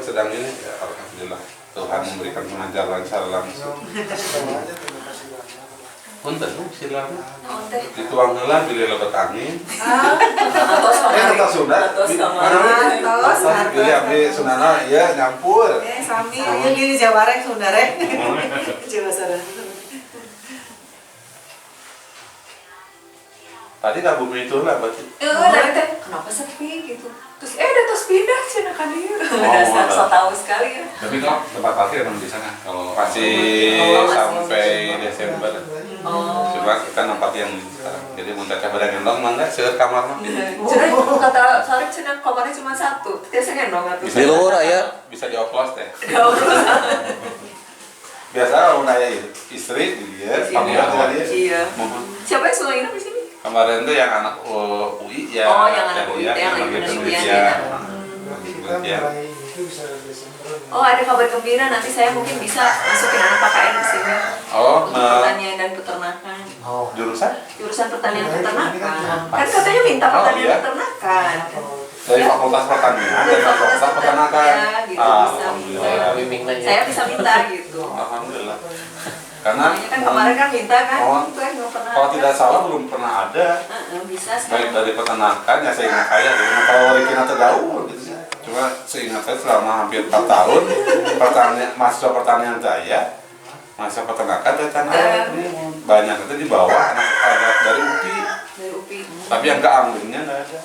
sedang ini, ya alhamdulillah Tuhan memberikan pengajaran secara langsung. Punten silakan. Dituang heula pilih lebat angin. Eta Sunda. Pilih abdi Sundana ieu nyampur. Sami ieu di Jawa rek Sunda rek. Jawa sareng. Tadi Kak Bumi itu lah berarti. Dari teh kenapa sepi gitu. Terus terus pindah cenah ka dieu. Dasar so tahu sekali ya. Tapi kok tempat parkir emang di sana kalau Masih sampai Desember. Cuma kita nempat yang sekarang. Jadi mun teh pada ngendong mah enggak seueur kamar mah. Cenah kata Sarip cenah kamarnya cuma satu. Tiasa ngendong atuh. Di luhur aya. Bisa dioplos teh. Dioplos. Biasa kalau nanya istri dia, pamit dia. Iya. Siapa yang sulainya di sini? Kemarin tuh yang anak UI ya. Oh, yang anak UI yang lagi penelitian. Oh, ada kabar gembira, nanti saya mungkin bisa masukin anak PKN ke sini. Oh, untuk pertanian dan peternakan. Jurusan? Jurusan pertanian dan peternakan. Kan katanya minta pertanian dan peternakan. Dari Fakultas Pertanian, dari Fakultas Peternakan. Gitu, Alhamdulillah. Saya bisa minta gitu. Alhamdulillah. Karena kan kemarin kan minta kan, itu yang nggak pernah. Kalau tidak salah belum pernah ada. Bisa baik dari peternakan ya seingat saya. Kalau Rikina terjauh gitu sih. Cuma seingat saya selama hampir 4 tahun mahasiswa pertanian saya, mahasiswa peternakan dari tanah banyak itu di bawah anak dari UPI. Dari UPI. Tapi yang keambilnya nggak ada.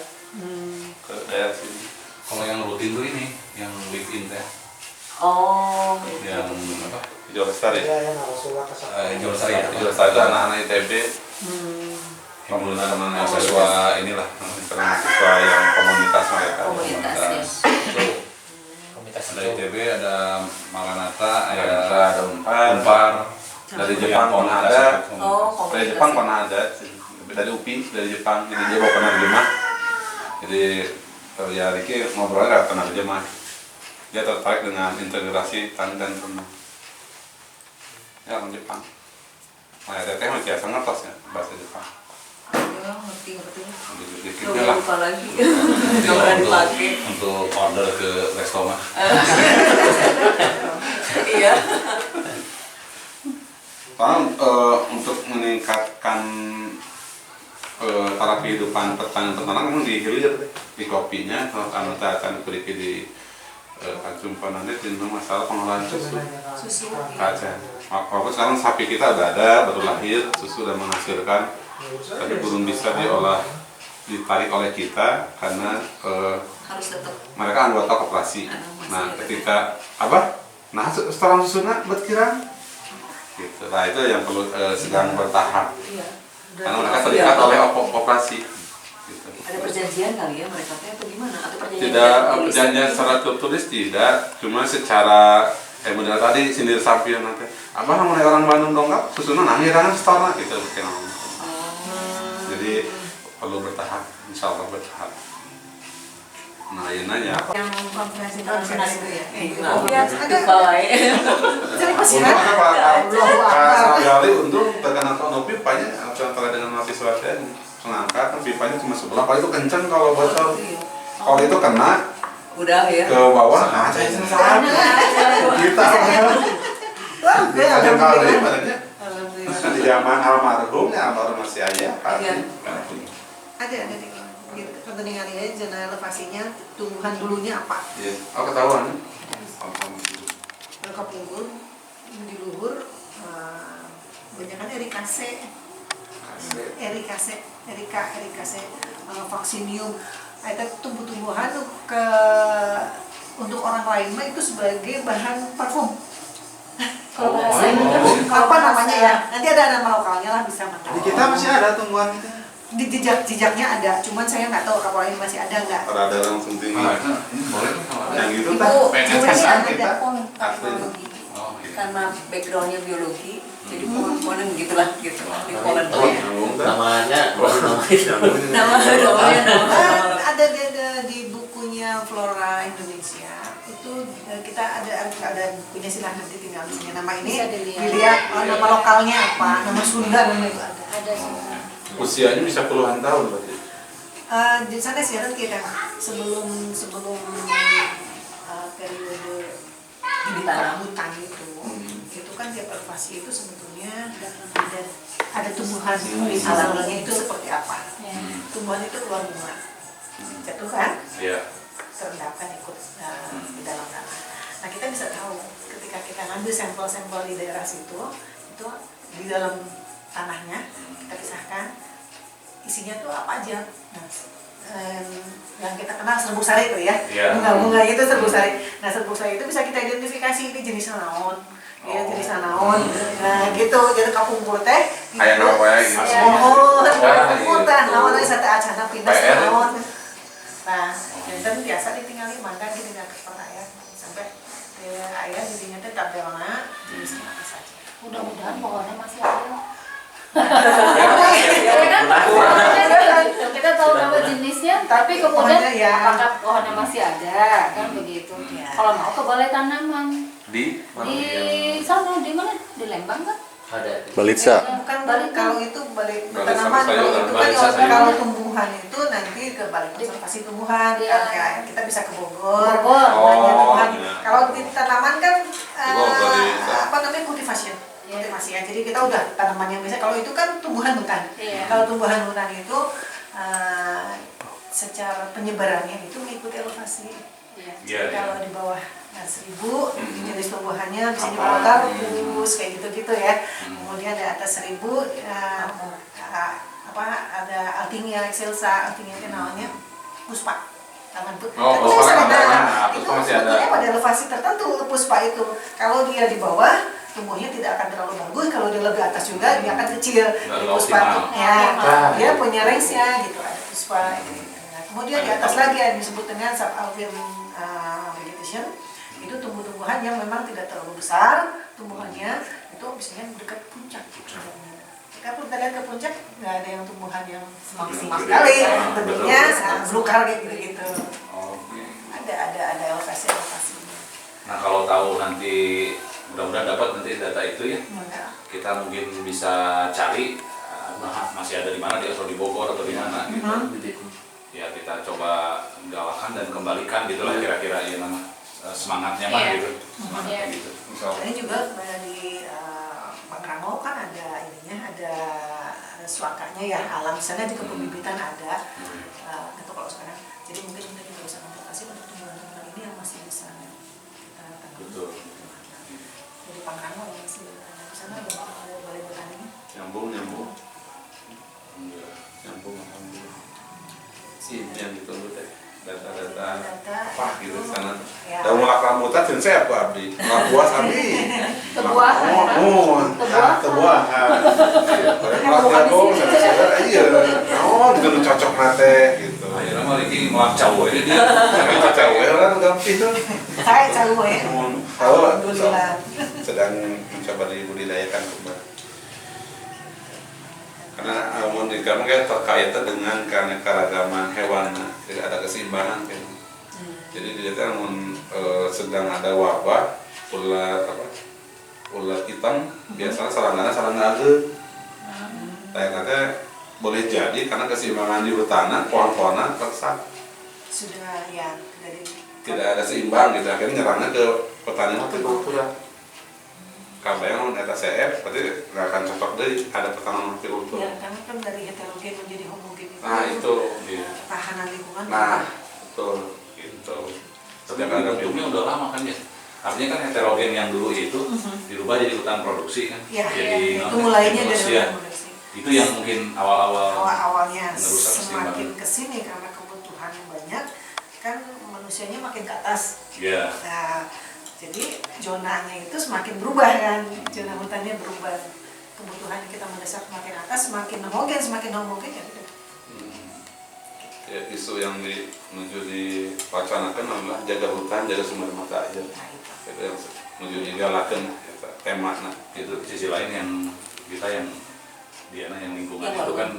Ke daerah sini. kalau yang rutin tuh ini yang live in teh. Oh. Yang apa? Hijau Lestari. Hijau Lestari ya. Hijau Lestari itu anak-anak ITB. Kemudian mahasiswa inilah mahasiswa yang komunitas mereka. Komunitas ya. Ada ITB, ada Maranatha, Ada Unpar. Dari Jepang pernah ada. Oh, Dari Jepang pernah ada. Dari UPI, dari Jepang. Jadi dia bawa penerjemah. Jadi ya Riki ngobrolnya lewat penerjemah. Dia tertarik dengan integrasi tani dan ternak. Ya orang Jepang. Nah, teteh masih biasa ngertos ya bahasa Jepang. Ya, ngerti. Dikit-dikitnya lah. Lupa lagi. Nggak pernah dipakai. Untuk order ke resto mah. Iya. Karena untuk meningkatkan taraf kehidupan petani peternak memang di hilir di kopinya kalau anu akan beri di konsumpan nanti tentang masalah pengolahan susu kaca. Walaupun sekarang sapi kita udah ada baru lahir susu dan menghasilkan, tapi belum bisa ditarik oleh kita karena Harus tetap. mereka anggota koperasi. Nah ketika nah setelah susunya buat kirang gitu. Nah itu yang perlu sedang bertahap. Iya. Karena mereka terikat oleh koperasi. Gitu. Ada perjanjian kali ya mereka atau gimana? Atau perjanjian? Tidak perjanjian secara tertulis tidak, cuma secara model tadi sindir sampian nanti. Abah namun orang Bandung dongkap susunan akhirangan store gitu mungkin. Jadi perlu bertahap, insya Allah bertahap. Nah ini nanya. Yang konferensi internasional itu ya? Oh ya, Itu balai. Jadi masih Untuk ada. Pak Gali untuk terkena tahun pipanya antara dengan mahasiswa saya mengangkat pipanya cuma sebelah, kalau itu kencang kalau bocor. Kalau itu kena Udah ya. ke bawah, nah saya selesai. Kita ada kali badannya. Di zaman almarhum masih ayah. Ada di kepentingan ini zona elevasinya tumbuhan dulunya apa? Iya, ketahuan. Mereka unggul di luhur banyak kan erikase, vaccinium. Itu tumbuh-tumbuhan untuk orang lain mah itu sebagai bahan parfum. Kalau bahasa apa namanya ya? Nanti ada nama lokalnya lah bisa makan. Di kita masih ada tumbuhan itu. Di jejaknya ada, cuman saya nggak tahu kapal ini masih ada nggak. Ada langsung tinggi. Ini boleh kan? Yang itu Ibu, kan ini kesan ada kita. teknologi. Oh, gitu. Karena backgroundnya biologi, jadi pohon-pohonan gitulah di Poland. Namanya Nama namanya. Ada di bukunya Flora Indonesia itu kita ada bukunya silahkan nanti tinggal di sini nama ini dilihat nama lokalnya apa, nama Sunda nama itu ada semua. Usianya bisa puluhan tahun berarti. Di sana sih kita sebelum periode ditanam. hutan itu kan tiap elevasi itu sebetulnya ada tumbuhan alaminya itu seperti apa. Tumbuhan itu keluar bunga, jatuh kan, terendapkan ikut di dalam tanah. Nah kita bisa tahu ketika kita ngambil sampel-sampel di daerah situ, itu di dalam tanahnya kita pisahkan isinya tuh apa aja. Nah, yang kita kenal serbuk sari itu ya, bunga-bunga itu serbuk sari. Nah serbuk sari itu bisa kita identifikasi ini jenis naon, ya jenis naon. Nah gitu, jadi kapungkur teh. Kayak apa ya gitu. Kapungkur teh, naon teh sate acana pindah naon. Nah, dan biasa ditinggali makan gitu tidak percaya sampai ayah jadinya teh tabelna jenisnya apa saja. Mudah-mudahan pohonnya masih ada. Kita tahu nama jenisnya, tapi kemudian apakah pohonnya masih ada, kan begitu. Kalau mau ke balai tanaman Di sana, di mana? Di Lembang kan? Ada. Bukan kalau itu balik tanaman, kalau itu kan kalau tumbuhan itu nanti ke balik konservasi tumbuhan. Kita bisa ke Bogor. Kalau di tanaman kan apa namanya cultivation. Kultivasi ya. Jadi kita udah tanaman yang bisa. Kalau itu kan tumbuhan hutan. Kalau tumbuhan hutan itu secara penyebarannya itu mengikuti elevasi. Jadi kalau di bawah 1.000 jenis tumbuhannya bisa di bawah karbus kayak gitu-gitu ya. Kemudian di atas 1.000 ada Altinia excelsa, Altinia namanya puspa. Taman tuh. Itu sebetulnya pada elevasi tertentu puspa itu. Kalau dia di bawah tumbuhnya tidak akan terlalu bagus, kalau dia lebih atas juga dia akan kecil. Di puspa ya, dia punya range-nya gitu, ada puspa. Nah, kemudian di atas lagi yang disebut dengan subalpine vegetation, itu tumbuh-tumbuhan yang memang tidak terlalu besar tumbuhannya, itu biasanya dekat puncak. Kalau kita lihat ke puncak nggak ada yang tumbuhan yang maksimal sekali, bentuknya belukar kayak gitu-gitu. Ada elevasi-elevasinya. Nah kalau tahu nanti mudah-mudahan dapat nanti data itu ya, kita mungkin bisa cari masih ada di mana dia, atau di Bogor atau di mana gitu. Ya kita coba galakan dan kembalikan gitulah kira-kira ya nama semangatnya mah gitu, semangatnya gitu. Ini juga di Pangrango kan ada ininya, ada suakanya ya alam sana di kepemimpinan ada. Itu kalau sekarang, jadi mungkin kita juga bisa konsultasi untuk tumbuhan-tumbuhan ini yang masih bisa kita tanam. Betul. Jadi Pangrango yang masih ada di sana ada balai botaninya. nyambung alhamdulillah. Yang ditunggu teh data apa gitu sana. Dan mulak rambutan dan saya apa abdi? Mulak buah abdi. Tebuahan. Mulak jagung saya iya. Oh, itu cocok nate gitu. Akhirnya mah ini mulak cawe ini dia. Cawe kan gampang itu. Saya cawe. Tahu sedang mencoba dibudidayakan kembali. Karena di kamu kan terkait dengan keanekaragaman hewan, tidak ada keseimbangan kan. Jadi dia kan sedang ada wabah ulat hitam, biasanya sarang naga. Ternyata boleh jadi karena keseimbangan di hutan, pohon-pohonan rusak. Sudah ya tidak ada seimbang gitu, akhirnya nyerangnya ke petani hortikultura. Kabayang eta CF berarti nggak akan cocok deh ada pertanaman hortikultura. Ya, karena kan dari heterogen menjadi homogen itu. Nah itu tahanan lingkungan. Nah betul gitu. Tapi ujungnya udah lama kan ya. Artinya kan heterogen yang dulu itu dirubah jadi hutan produksi kan. Ya, jadi itu mulainya dari hutan produksi. Itu yang mungkin awalnya semakin kesini karena kebutuhan yang banyak kan manusianya makin ke atas. Iya. Nah, jadi zonanya itu semakin berubah kan, zona hutannya berubah. Kebutuhan kita mendesak semakin atas, semakin homogen ya gitu. Ya, isu yang menuju diwacanakan adalah jaga hutan, jaga sumber mata air. Itu yang menuju digalakan tema. Nah, itu sisi lain yang kita yang lingkungan itu kan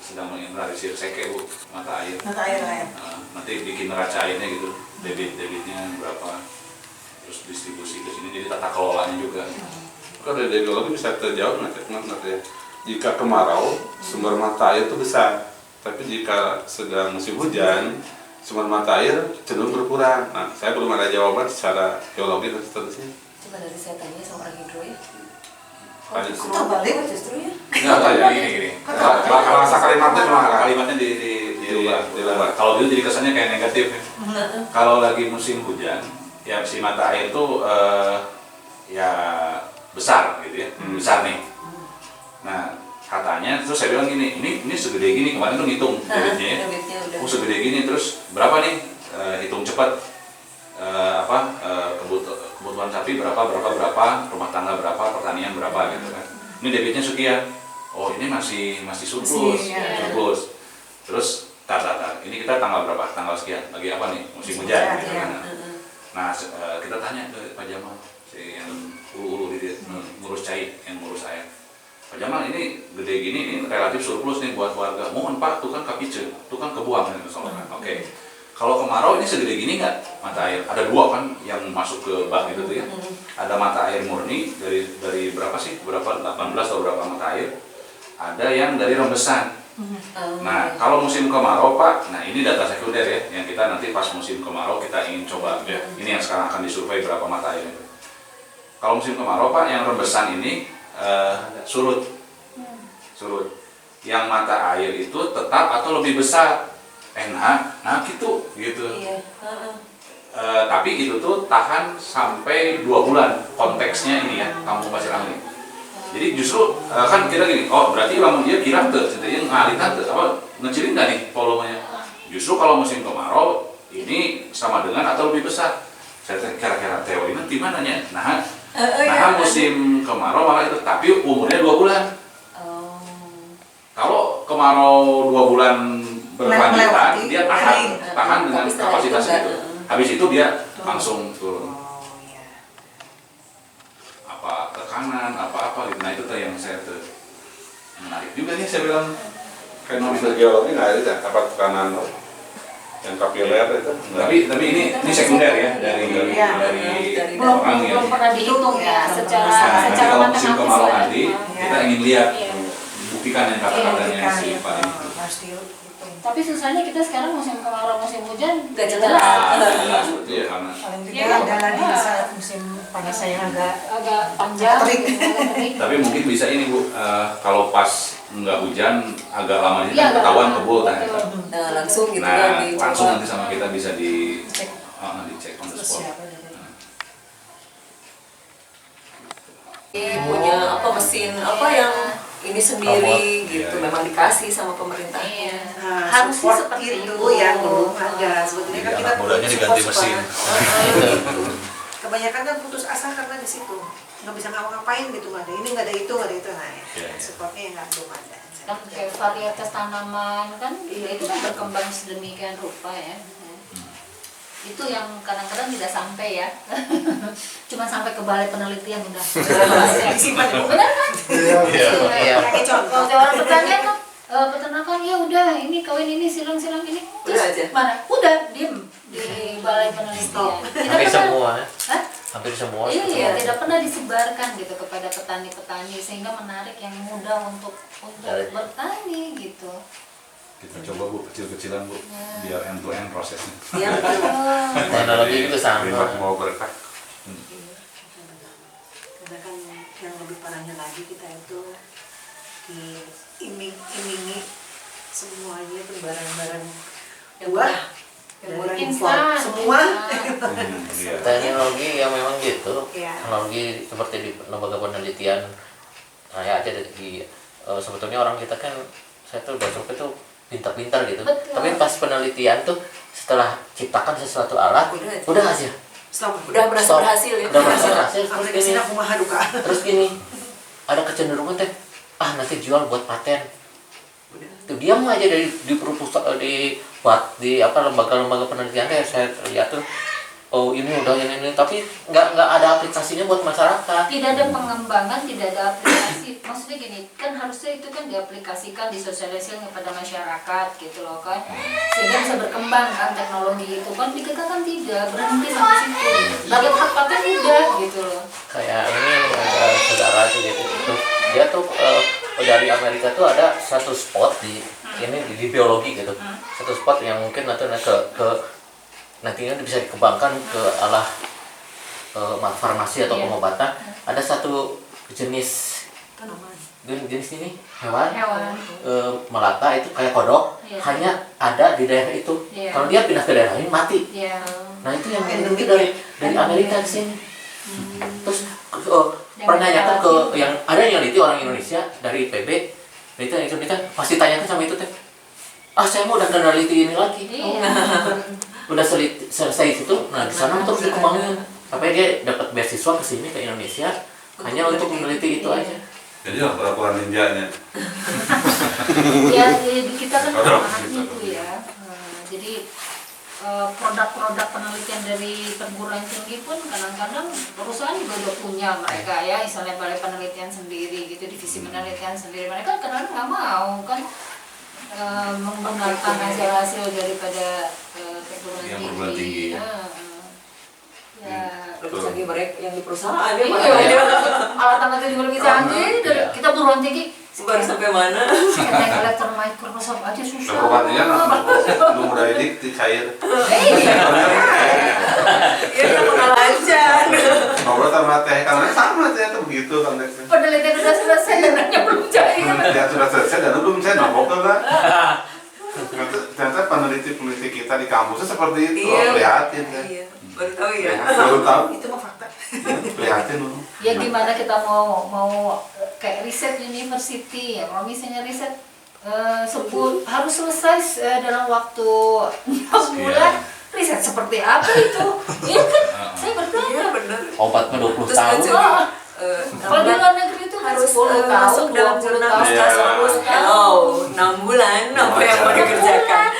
sedang menginventarisir seke bu mata air. Nanti bikin neraca airnya gitu, debitnya berapa. Terus distribusi ke sini, jadi tata kelolanya juga. Kalau dari geologi bisa terjawab nanti. Jika kemarau, sumber mata air itu besar. Tapi jika sedang musim hujan, sumber mata air cenderung berkurang. Nah, saya belum ada jawaban secara geologi dan seterusnya. Coba dari saya tanya sama orang hidro ya. Lanjut. Terbalik. Justru ya. Enggak ya, gini. Bahasa kalimatnya memang Kalimatnya dirubah. Kalau dulu jadi kesannya kayak negatif ya. Kalau lagi musim hujan, ya si mata air itu ya besar gitu ya, besar nih. Nah, katanya terus saya bilang gini, ini segede gini, kemarin tuh ngitung debitnya ya. Debitnya udah. Oh segede gini, terus berapa nih? Hitung cepat. Kebutuhan sapi berapa, rumah tangga berapa, pertanian berapa gitu kan. Ini debitnya sekian. Oh ini masih surplus, surplus. Terus tar. Ini kita tanggal berapa? Tanggal sekian. Lagi apa nih? Musim hujan gitu kan. Nah, kita tanya ke Pak Jamal, si yang ulu dia ngurus cai, yang ngurus air. Pak Jamal ini gede gini, ini relatif surplus nih buat warga. Mohon Pak, tuh kan kapice, tuh kan kebuang gitu soalnya. Oke. Kalau kemarau ini segede gini nggak mata air? Ada dua kan yang masuk ke bak gitu tuh ya. Ada mata air murni dari berapa sih? Berapa 18 atau berapa mata air? Ada yang dari rembesan. Nah, kalau musim kemarau Pak, nah ini data sekunder ya, yang kita nanti pas musim kemarau kita ingin coba ya. Ini yang sekarang akan disurvei berapa mata air. Kalau musim kemarau Pak, yang rembesan ini surut. Yang mata air itu tetap atau lebih besar. Nah gitu. Iya. Tapi itu tuh tahan sampai 2 bulan konteksnya ini ya, Kampung Pasir Angling. Jadi justru kan kita gini, oh berarti lamun dia kirang tuh, jadi ngalitan tuh, apa ngecilin nggak nih volumenya? Justru kalau musim kemarau ini sama dengan atau lebih besar. Saya kira-kira teorinya di mananya? Nah musim kemarau malah itu, tapi umurnya 2 bulan. Kalau kemarau 2 bulan berkelanjutan, dia tahan dengan kapasitas itu. Habis itu dia langsung turun. Apa tekanan, apa-apa gitu. Nah itu tuh yang saya tuh menarik juga nih, saya bilang. Fenomena geologi nggak ada apa tekanan yang kapiler itu. Tapi ini sekunder ya dari orang yang. Belum pernah dihitung ya secara Kalau musim matematis kemarau ya. nanti kita ingin lihat buktikan yang kata-katanya si Pak ini. Tapi susahnya kita sekarang musim kemarau, musim hujan Nggak jelas. Seperti ya karena Paling Iya, tidak adalah di saat musim panas yang agak panjang. Terik. tapi mungkin bisa ini Bu, kalau pas nggak hujan agak lama ini Iya, kan ketahuan agak kebul lama, kan. betul. Nah, langsung gitu Nah kan dicoba. langsung nanti sama kita bisa dicek on the spot. Punya apa mesin apa yang ini sendiri Robot, gitu, iya. memang dikasih sama pemerintahnya. Nah, Harusnya support seperti itu itu. yang belum ada. Sebetulnya kan Jadi kita anak mudanya butuh diganti support. mesin. Gitu. Kebanyakan kan putus asa karena di situ nggak bisa ngapa-ngapain gitu, nggak ada ini, nggak ada itu, nggak ada itu. Nah, Iya. supportnya yang nggak belum ada. Kan kayak varietas tanaman kan itu kan berkembang sedemikian rupa ya. Itu yang kadang-kadang tidak sampai ya. Cuma sampai ke balai penelitian udah. Disimpan dulu. Benar kan? Iya. Pakai contoh. Kalau orang pertanian kan peternakan ya udah ini kawin ini silang ini. Udah aja. Mana? Udah diem di balai penelitian. Hampir semua. Hah? Hampir semua. Iya, tidak pernah disebarkan gitu kepada petani-petani sehingga menarik yang muda untuk bertani gitu. Kita coba Bu kecil-kecilan Bu, biar end to end prosesnya. Yang Teknologi itu sama. Limbah mau berkah. Karena kan yang lebih parahnya lagi kita itu diiming-imingi semuanya tuh barang-barang buah dan barang impor Instan, semua. Iya. Teknologi yang memang gitu. Iya. Teknologi seperti di lembaga penelitian. Saya aja sebetulnya orang kita kan, saya tuh udah cukup itu pintar-pintar gitu. Betul. Tapi pas penelitian tuh setelah ciptakan sesuatu alat, udah aja. Stop. udah merasa Stop. berhasil ya. Udah berhasil. Aku dari sini aku mah duka. Terus gini, ada kecenderungan teh, nanti jual buat paten. Tuh diam aja di perpustakaan di lembaga-lembaga penelitian teh saya lihat tuh, oh ini udah ini, tapi nggak ada aplikasinya buat masyarakat. Tidak ada pengembangan, tidak ada aplikasi. Maksudnya gini, kan harusnya itu kan diaplikasikan, disosialisasikan kepada masyarakat gitu loh kan, sehingga bisa berkembang kan teknologi itu kan. Di kita kan tidak berhenti sampai situ. Target hak paten tidak gitu loh. Kayak ini ada saudara tuh gitu, dia tuh udah dari Amerika tuh ada satu spot di ini di biologi gitu, satu spot yang mungkin nanti ke nantinya bisa dikembangkan ke arah farmasi atau pengobatan. Ada satu jenis ini hewan melata itu kayak kodok, hanya ada di daerah itu. Kalau dia pindah ke daerah ini mati. Nah itu yang mungkin dari Amerika ke sini. Terus pertanyakan ke yang ada yang neliti orang Indonesia dari IPB, itu Indonesia pasti tanyakan sama itu teh. Saya mau udah neliti ini lagi. Udah selesai itu, nah di sana terus dikembangin sampai dia dapat beasiswa ke sini ke Indonesia hanya untuk meneliti itu aja. Jadi peraturan ninjanya. Ya, jadi kita kan anak-anaknya itu ya. Jadi produk-produk penelitian dari perguruan tinggi pun kadang-kadang perusahaan juga udah punya mereka ya, misalnya balai penelitian sendiri gitu, divisi penelitian sendiri. Mereka kadang-kadang nggak mau kan menggunakan hasil-hasil daripada perguruan tinggi. Ya, Lebih canggih mereka yang di perusahaan ya, alat-alatnya juga lebih canggih. Kita perguruan tinggi baru sampai mana? naik elektron Microsoft aja susah. Perguruannya belum udah ini cair. Iya, yang kenal aja. Ngobrol sama teh karena sama teh itu begitu konteksnya. Penelitian udah selesai, dananya belum cair. Penelitian sudah selesai dan belum saya nombok kan. Ternyata peneliti kita di kampusnya seperti itu, prihatin kan. Iya, baru tahu ya. Baru tahu. Itu mah fakta. Prihatin loh. Ya gimana kita mau kayak riset university ya, kalau misalnya riset sebut harus selesai dalam waktu 6 bulan. Riset seperti apa itu? Iya kan? Saya bertanya. Iya, benar. Obatnya 20 Terus tahun. Kalau di luar negeri itu harus 10 tahun, masuk dalam 20 jurnal tahun. terus hello 6 bulan apa yang mau dikerjakan.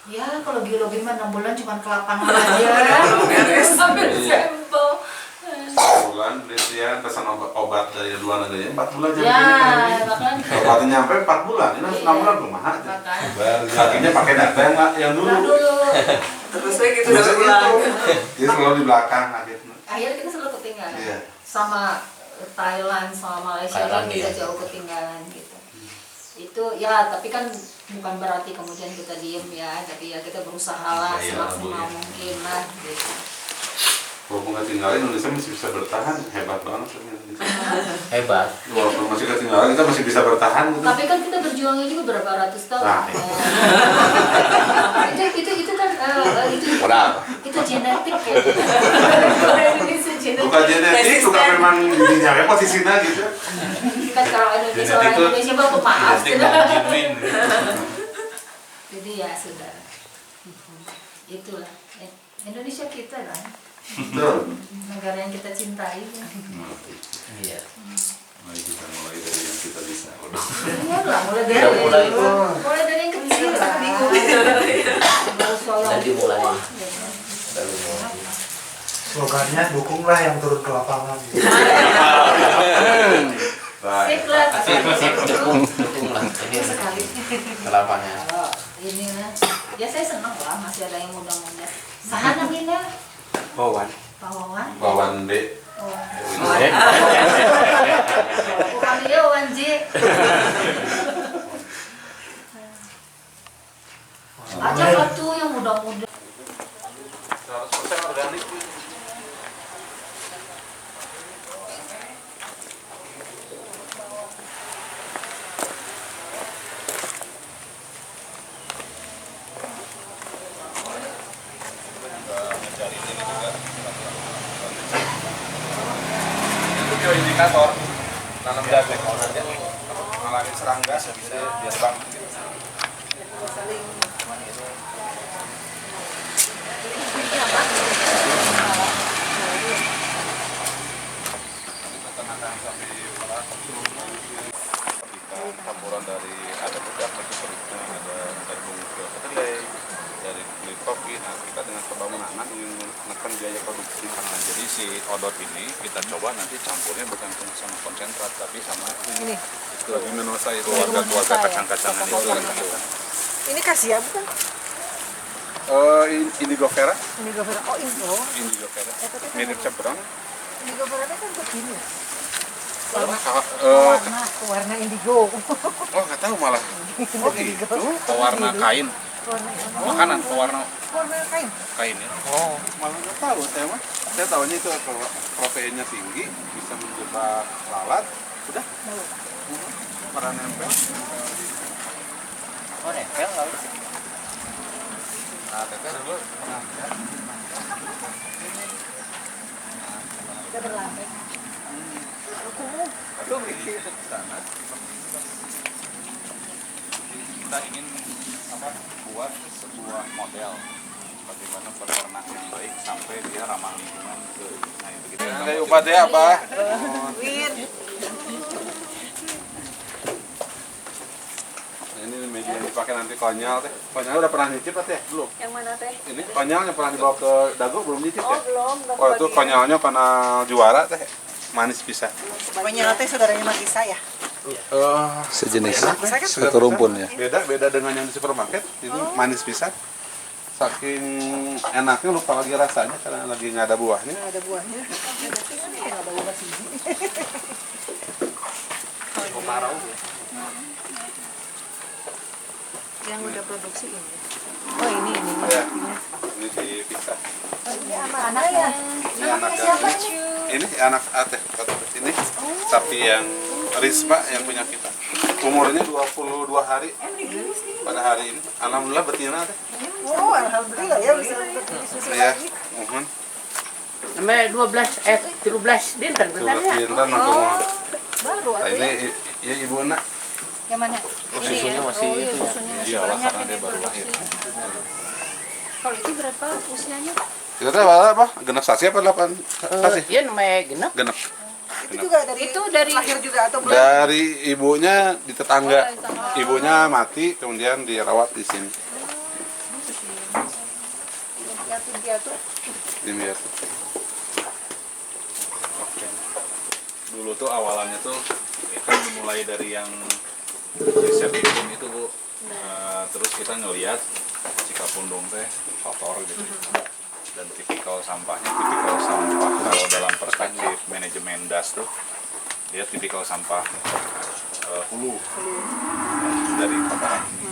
Ya kalau biologi mah 6 bulan cuma ke lapangan aja. Ambil sampel. Bulan penelitian pesan obat dari luar negeri 4 bulan Ya, jadi bahkan obatnya nyampe 4 bulan, ini 6 bulan rumah aja. Akhirnya pakai data yang Nah dulu. dulu. Terus saya gitu Terus udah itu, pulang. jadi selalu di belakang akhirnya. Akhirnya kita selalu ketinggalan. Iya. Sama Thailand, sama Malaysia kan Thailand, bisa iya. jauh ketinggalan gitu. Itu ya, tapi kan bukan berarti kemudian kita diem ya, tapi ya kita berusaha lah Iya, semaksimal Bu, ya. mungkin lah gitu. Walaupun ketinggalan Indonesia masih bisa bertahan, hebat banget kan Indonesia. Hebat. Walaupun masih ketinggalan kita masih bisa bertahan gitu. Tapi kan kita berjuangnya juga berapa ratus tahun. Nah, Itu kan itu Modal. itu genetik ya. Indonesia genetik. Bukan genetik, bukan memang dinyampe posisinya gitu. Kan kalau Indonesia orang Indonesia mah pemaaf gitu. Jadi ya sudah. Itulah Indonesia kita kan. Betul. Negara yang kita cintai. Iya. Mari kita mulai dari yang kita bisa. Iya lah, mulai dari Udah mulai. mulai dari yang kecil lah. Udah dimulai. Slogannya dukunglah yang turun ke lapangan. Sip lah. Dukung lah ini Sekali. ke lapangan. Kalau ini lah, ya saya senang lah masih ada yang muda-muda. Saha namanya? Wawan. Pak Wawan. Wawan D. Bukan dia Wawan J. Ajak lah tuh yang muda-muda. 100% organik. Indikator nanam jagung aja ngalangin serangga sebisa biar bangkit. Campuran dari ada bedak, ada perutnya, ada jagung kedelai, dari kulit kopi. Nah, kita dengan pembangunan anak ingin menekan biaya produksi. Nah, jadi si odot ini kita coba nanti campurnya bukan cuma sama konsentrat tapi sama ini. Itu luminosa itu keluarga kacang-kacangan itu. Ini kasia bukan? Indigo vera, Indigo vera. Oh, Indigo. indigo vera, Tapi kan mirip cemberang. Indigo vera kan begini. warna indigo. Oh nggak tahu malah. Oh gitu. Pewarna kain, makanan pewarna Warna kain. kain ya. Oh malah nggak tahu saya mah. Saya tahunya itu kalau proteinnya tinggi bisa menjebak lalat. Udah. Para nempel. Oh nempel lalu. Nah teteh dulu pernah ya. Kita berlantai. Aduh mikir sana. Kita ingin buat sebuah model bagaimana peternak yang baik sampai dia ramah lingkungan ke nah itu kita Kayak upah apa? Win. Ini media yang dipakai nanti konyol teh. Konyol udah pernah nyicip teh? Belum. Yang mana teh? Ini konyolnya pernah dibawa ke Dago belum nyicip Oh ya? belum. Oh itu konyolnya pernah juara teh. Manis bisa. Pokoknya nanti saudaranya Mas Isa ya. Sejenis Sudah satu rumpun ya. Beda dengan yang di supermarket. Ini manis bisa. Saking enaknya lupa lagi rasanya karena lagi nggak ada buahnya. Nggak ada buahnya. Nggak ada buah sih. Yang udah produksi ini. Oh ini. Ya, ini dipisah. Anak ya. Ini anak ini anak Ateh. Ini sapi yang Risma yang punya kita. Umurnya 22 hari pada hari ini. Alhamdulillah betina teh. Oh alhamdulillah ya bisa susu Ya, lagi. mohon. Sampai 13 dinten Sudah pintar nongkrong. Baru Nah, ini ya ibu nak. Yang mana? susunya masih Oh, iya, itu ya. susunya masih Iyalah, banyak karena ini dia baru lahir. Kalau itu berapa usianya? Kita teh apa? Genap sasi apa 8 sasi? Iya namanya genap. Genap. Itu juga dari lahir juga atau belum? Dari ibunya di tetangga. Ibunya mati kemudian dirawat di sini. Dia tuh Ini ya. Dulu tuh awalannya tuh ya kan mulai dari yang geser bikin itu Bu. Terus kita ngelihat Cikapundung teh kotor gitu. Dan tipikal sampahnya tipikal sampah kalau dalam perspektif manajemen das tuh dia tipikal sampah hulu dari kotoran ini.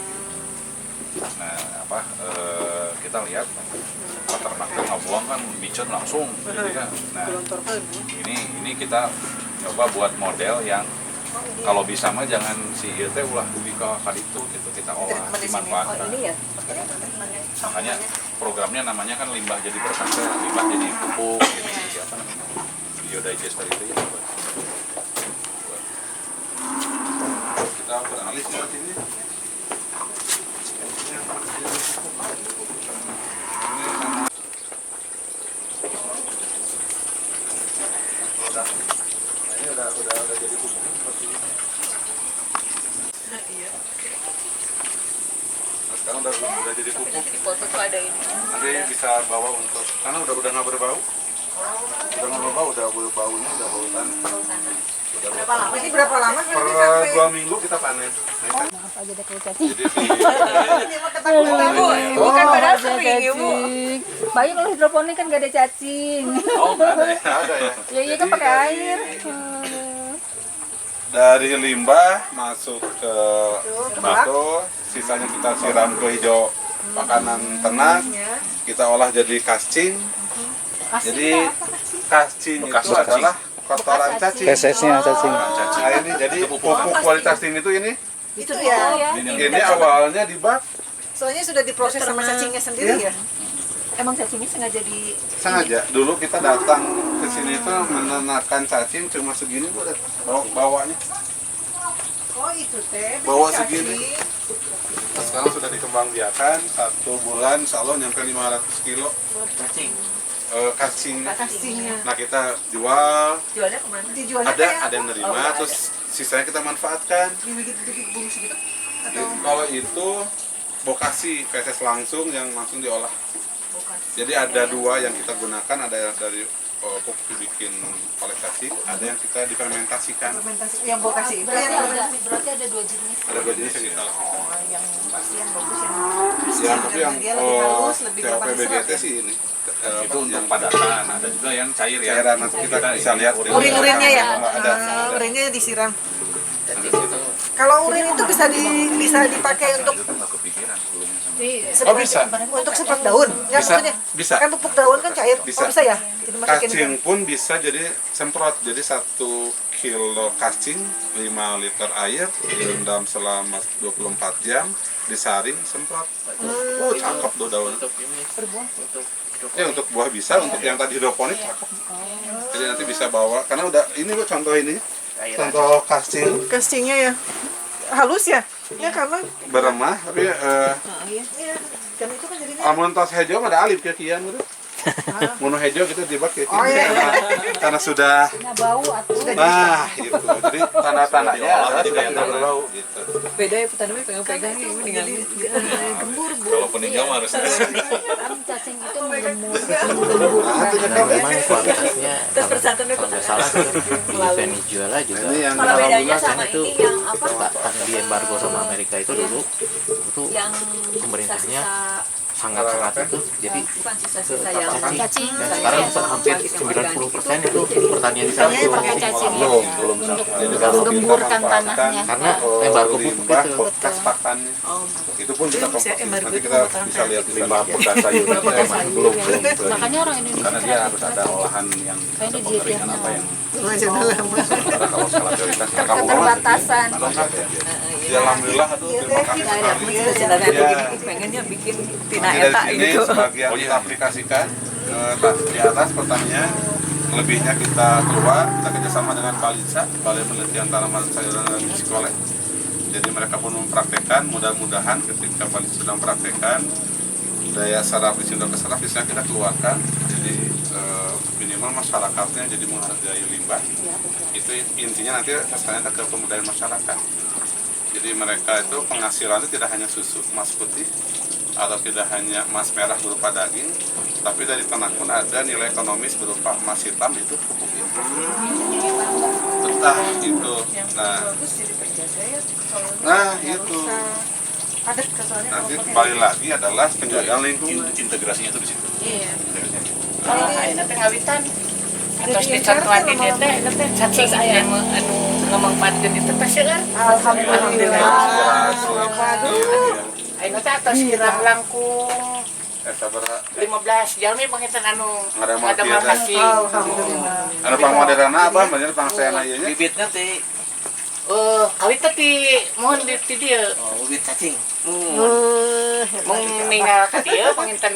Nah kita lihat peternaknya ngebuang kan bicon langsung gitu kan. Nah ini kita coba buat model yang kalau bisa mah jangan si ieu teh ulah dugi ka kaditu gitu kita olah dimanfaatkan. Ini ya. Makanya programnya namanya kan limbah jadi berkasa, limbah jadi pupuk gitu apa namanya? Biodigester itu ya. Kita beralih ke sini. Ini udah jadi pupuk seperti ini. Nah, sekarang udah jadi pupuk. Di foto tuh ada ini. Nanti bisa bawa untuk karena udah nggak berbau. Udah nggak berbau, udah baunya udah bau tanah. berapa lama? Ini berapa lama Per sampai 2 minggu kita panen. Maaf aja deh kalau Jadi di ini mah ketakutan Bu. Bukan padahal sering ya Bu. Bayi kalau hidroponik kan gak ada cacing. Oh, nggak ada ya. ada ya. Ya iya kan Jadi pakai air. dari limbah masuk ke batu, sisanya kita siram ke hijau makanan ternak, kita olah jadi kascing. Jadi kascing itu Bekas cacing. adalah kotoran cacing. Fesesnya cacing. Nah ini jadi pupuk kualitas tinggi itu ini. Itu ya. Ini awalnya di bak Soalnya sudah diproses sama cacingnya sendiri ya. Emang cacingnya sengaja di sengaja. Dulu kita datang ke sini itu menenakan cacing cuma segini udah bawanya. Oh itu teh. Bawa cacing. segini. Nah, sekarang sudah dikembangbiakan 1 bulan, insya Allah nyampe 500 kilo Cacing. cacingnya. Cacingnya. Nah kita jual, Jualnya kemana? Dijualnya ada yang nerima, terus sisanya kita manfaatkan. dikit bungkus gitu. Kalau itu bokasi feses langsung yang langsung diolah. Jadi ada 2 yang kita gunakan, ada yang dari pupuk dibikin oleh cacing, ada yang kita difermentasikan. Fermentasi yang bokasi itu berarti yang ada berarti ada 2 jenis. Ada 2 jenis yang kita lakukan. yang pasti yang bagus yang Ya, tapi yang dia lebih halus, lebih TOP gampang diserap BGT ya. sih ini itu untuk padatan, ada juga yang cair ya. Cairan nanti kita bisa lihat Urin-urinnya ya. Ada. Urinnya disiram. Jadi itu Kalau urin itu bisa dipakai untuk Itu tuh nggak kepikiran sebelumnya. Oh bisa. untuk semprot daun. Enggak Bisa, maksudnya. bisa. Kan pupuk daun kan cair. Bisa. Oh bisa ya. Jadi masukin Kacing pun bisa jadi semprot. Jadi 1 kilo kacing 5 liter air direndam selama 24 jam, disaring, semprot. Cakep tuh daun. untuk ini untuk Untuk buah bisa, untuk yang tadi hidroponik cakep. Jadi nanti bisa bawa, karena udah ini Bu contoh ini. cairan. Contoh kacing castingnya ya. Halus ya. Ya karena beremah tapi iya. Dan itu kan jadinya amun tos hejo ada alif ke kian gitu. Mun hejo gitu dibak ke Oh, iya. karena sudah bau atau nah gitu. Jadi tanda-tandanya Diolah jadi kayak sudah tanah. bau gitu. Beda ya petani pegang-pegang ini ninggalin. gembur Bu. Kalau peninjau mah harus cacing itu menggembur. Nah, memang kualitasnya Terus persantannya kalau nggak salah di Venezuela juga Ini yang Kalau bedanya alhamdulillah sama itu ini yang apa? karena di embargo sama Amerika itu dulu itu Yang pemerintahnya sisa-sisa sangat-sangat itu jadi bukan ke sisa-sisa yang cacing. Dan sekarang hampir 90% itu pertanian di sana Pertanian itu pakai cacing. belum Untuk menggemburkan tanahnya. karena embargo pupuk itu bekas pakannya. Oh, Itu pun kita Bisa komposis. embargo Nanti itu kita bukan bisa lihat di limbah sana. bekas sayur itu emang belum. Makanya orang Indonesia Karena dia harus ada olahan yang Kayaknya atau pengeringan apa yang Karena kalau skala prioritas kan keterbatasan. Ya alhamdulillah aduh terima kasih sekali. sebenarnya pengennya bikin tina Nanti dari eta sini gitu. sebagian kita aplikasikan di atas pertanian, lebihnya kita keluar, kita kerjasama dengan Balinsa, Balai Penelitian Tanaman Sayuran dan Psikolog. Jadi mereka pun mempraktekkan, mudah-mudahan ketika Balinsa sedang mempraktekkan daya saraf di sindrom saraf bisa kita keluarkan. Jadi minimal masyarakatnya jadi menghargai limbah. Itu intinya nanti hasilnya ke pemberdayaan masyarakat. Jadi mereka itu penghasilannya tidak hanya susu emas putih atau tidak hanya emas merah berupa daging, tapi dari tanah pun ada nilai ekonomis berupa emas hitam itu pupuk itu. Itu. Nah itu. Padat soalnya Nanti kembali lagi adalah penjagaan lingkungan. Integrasinya itu di situ. Iya. Ayeuna teh ngawitan atos dicontohan di dieu teh eta teh cacing aya anu ngamangpaatkeun ditu teh seueur. Alhamdulillah. Ayeuna teh atos kirang langkung Sabaraha 15 jalmi panginten anu Ada ada markiran. markasi. Alhamdulillah. Anu pangmoderana apa banyak pangsaena ieu nya. bibitnya teh Kawit teh ti mohon di dieu. bibit cacing. Mung ninggal ka dieu panginten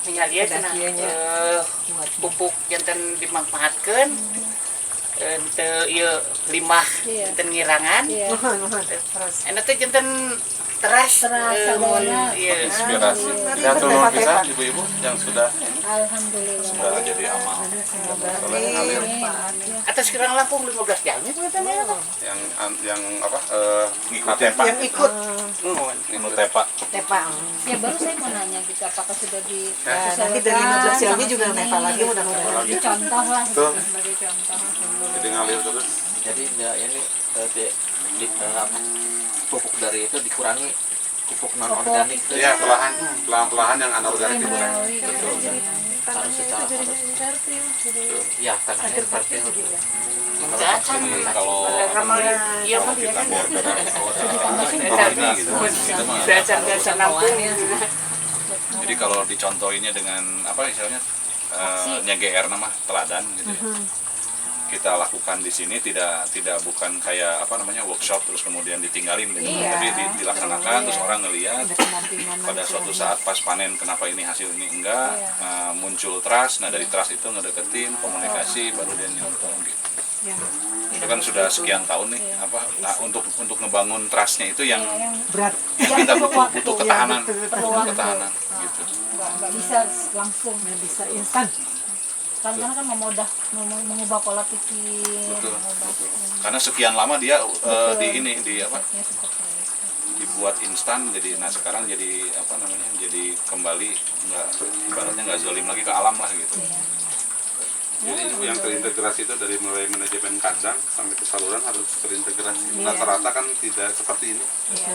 ninggal ieu cenah pupuk janten dimanfaatkeun. Teu ieu limbah janten ngirangan. Enak teh janten teras sadaya. iya. Inspirasi. Dan turun bisa ibu-ibu yang sudah Alhamdulillah. jadi amal. Atas kirang langkung 15 jam itu katanya apa? Yang apa Ngikutin Pak. Yang ikut Menurut Tepa. Tepang. Ya baru saya mau nanya gitu apakah sudah di Nanti dari 15 Xiaomi juga nepal lagi mudah-mudahan. contoh lah Tuh. sebagai contoh. jadi ngalir terus. Jadi ya ini pupuk dari itu dikurangi pupuk non organik itu Iya, pelan-pelan yang anorganik dikurangi. betul harus secara ya tanahnya seperti itu. Jadi kalau Iya mah dia kita kan. border Eta gitu. Kita mah dasar nampung. jadi kalau dicontohinnya dengan apa istilahnya GR nama teladan gitu ya. Kita lakukan di sini tidak bukan kayak apa namanya workshop terus kemudian ditinggalin gitu. Tapi dilaksanakan terus orang ngelihat pada suatu saat pas panen kenapa ini hasil ini enggak muncul trust. Nah dari trust itu ngedeketin komunikasi baru dia nyontoh gitu. Itu kan sudah sekian tahun nih apa untuk ngebangun trustnya itu yang Berat. yang kita butuh ketahanan ketahanan gitu. Nggak bisa langsung. Nggak bisa instan. Karena kan mengubah pola pikir. Betul. Karena sekian lama dia di apa dibuat instan jadi nah sekarang jadi apa namanya jadi kembali nggak ibaratnya nggak zalim lagi ke alam lah gitu. Jadi yang terintegrasi itu dari mulai manajemen kandang sampai ke saluran harus terintegrasi. Rata-rata kan tidak seperti ini.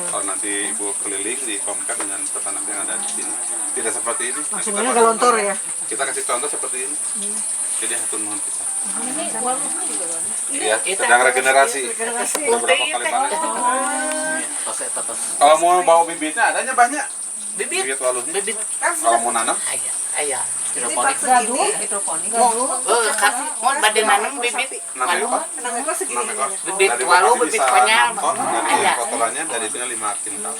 Kalau nanti ibu keliling di compare dengan peternak yang ada di sini, tidak seperti ini. Nah, Semuanya gelontor ya. kita kasih contoh seperti ini. Jadi hatur nuhun pisan. Ini walumnya juga kan. Iya, sedang regenerasi. Beberapa kali panen. Kalau mau bawa bibitnya adanya banyak. Bibit. Bibit walunya. Bibit. Kalau mau nanam, Ayah. Hidroponik segini, hidroponik. Kasih mau bade nanam bibit. 6 ekor. 6 ekor segini. 6 ekor. Bibit Dari walu, lokasi bibit bisa konyal. 6 ton, dari Aya. kotorannya dari sini 5 kintal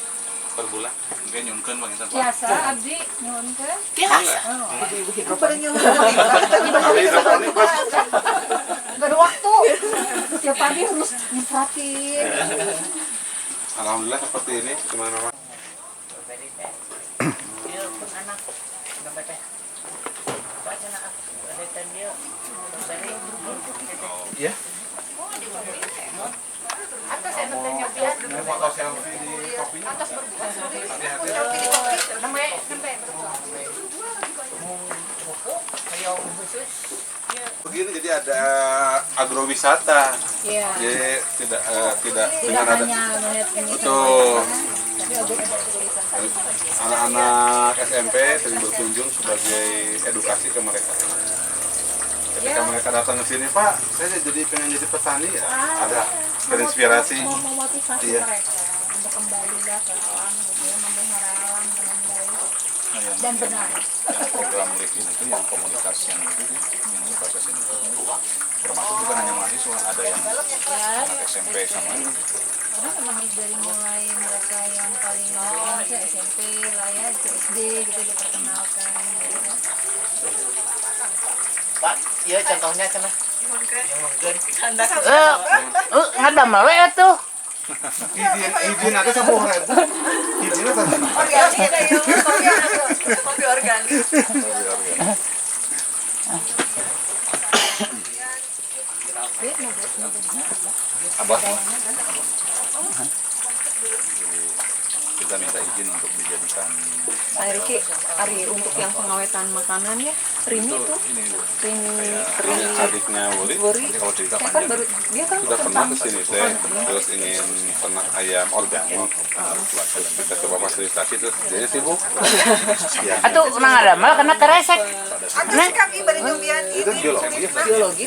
per bulan. Mungkin nyunkeun Bang Intan. Biasa abdi nyuwun ke. Biasa. Ibu-ibu hidroponik. Tapi hidroponik Bos. Gak ada waktu. Setiap pagi harus nyemprotin. Alhamdulillah seperti ini teman-teman. Dia pun anak. Gambar baca nak ada dia. Iya. Atas enak tanya biar. Ini foto selfie di kopinya. Atas berbuat. Hati-hati. Sampai berbuat. Kayak khusus. Begini jadi ada agrowisata. Iya. Jadi tidak Tidak dengan ada hanya melihat ini. betul. Tapi juga ada tulisan. Anak-anak SMP sering berkunjung sebagai edukasi ke mereka. Ketika mereka datang ke sini, Pak, saya jadi pengen jadi petani ya. Ada terinspirasi. Mau memotivasi Iya. mereka untuk kembali lah ke alam, gitu ya, memelihara alam dengan baik dan benar. Yang program LIF ini tuh yang komunitas yang itu tuh, yang proses ini tuh, termasuk bukan hanya mahasiswa, ada yang anak SMP sama Karena memang dari mulai mereka yang paling ke SMP lah ya, ke SD gitu diperkenalkan. Gitu. Pak, iya contohnya cenah. Ngada mawe tuh. Izin atau sabu hari. Izin atau Kopi organik. Abah. Kita minta izin untuk dijadikan Saya Riki, Ari untuk yang pengawetan makanan ya, Rini tuh, Rini adiknya Wuri. nanti kalau cerita saya kan panjang. baru dia kan Sudah pernah ke sini saya terus ingin ternak ayam organik. Kita coba fasilitasi terus jadi sibuk. atau orang ada malah kena keresek. Ada sih kami pada nyobian Itu biologi ya. Biologi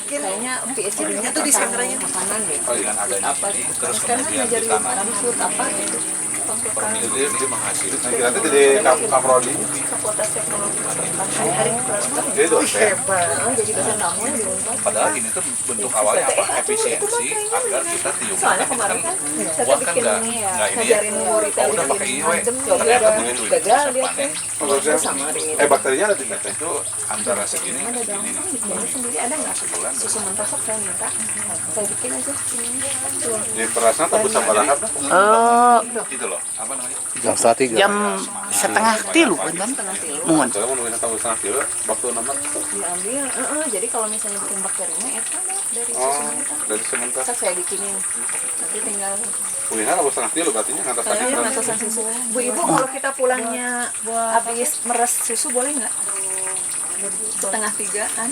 kayaknya PhD-nya tuh di sangranya makanan deh. Dengan adanya ini, terus Sekarang kemudian ngajarin ditanam makanan food apa gitu. per minggu dia menghasilkan. Kira itu jadi kaprodi. Fakultas Teknologi hari-hari Jadi dosen. jadi dosen kamu di Unpad. Padahal ini tuh bentuk awalnya apa? Efisiensi agar kita tiup. Soalnya kemarin kan saya buat kan bikin nggak ini ya. ngajarin murid Oh, udah pakai ini, weh. coba Ternyata begitu ya. gagal dia Panen. tuh sama Rini. Bakterinya ada di mana? Itu antara segini Ada segini gampang nih. dibikin sendiri ada nggak susu mentah sok saya minta saya bikin aja ini tuh Di perasaan tak bisa balahap. Gitu loh. Apa namanya? Jam 1:03. jam setengah tilu kan setengah tilu Mohon. Kalau mau tahu sangat kilo, waktu nomor. diambil jadi kalau misalnya bikin bakterinya itu dari susu Oh, mentah dari sementara. Sok saya bikinin nanti tinggal Wih, harus setengah kilo berarti ngantar tadi. saya ngatasan susu bu ibu kalau kita pulangnya habis meres susu boleh nggak setengah 3 kan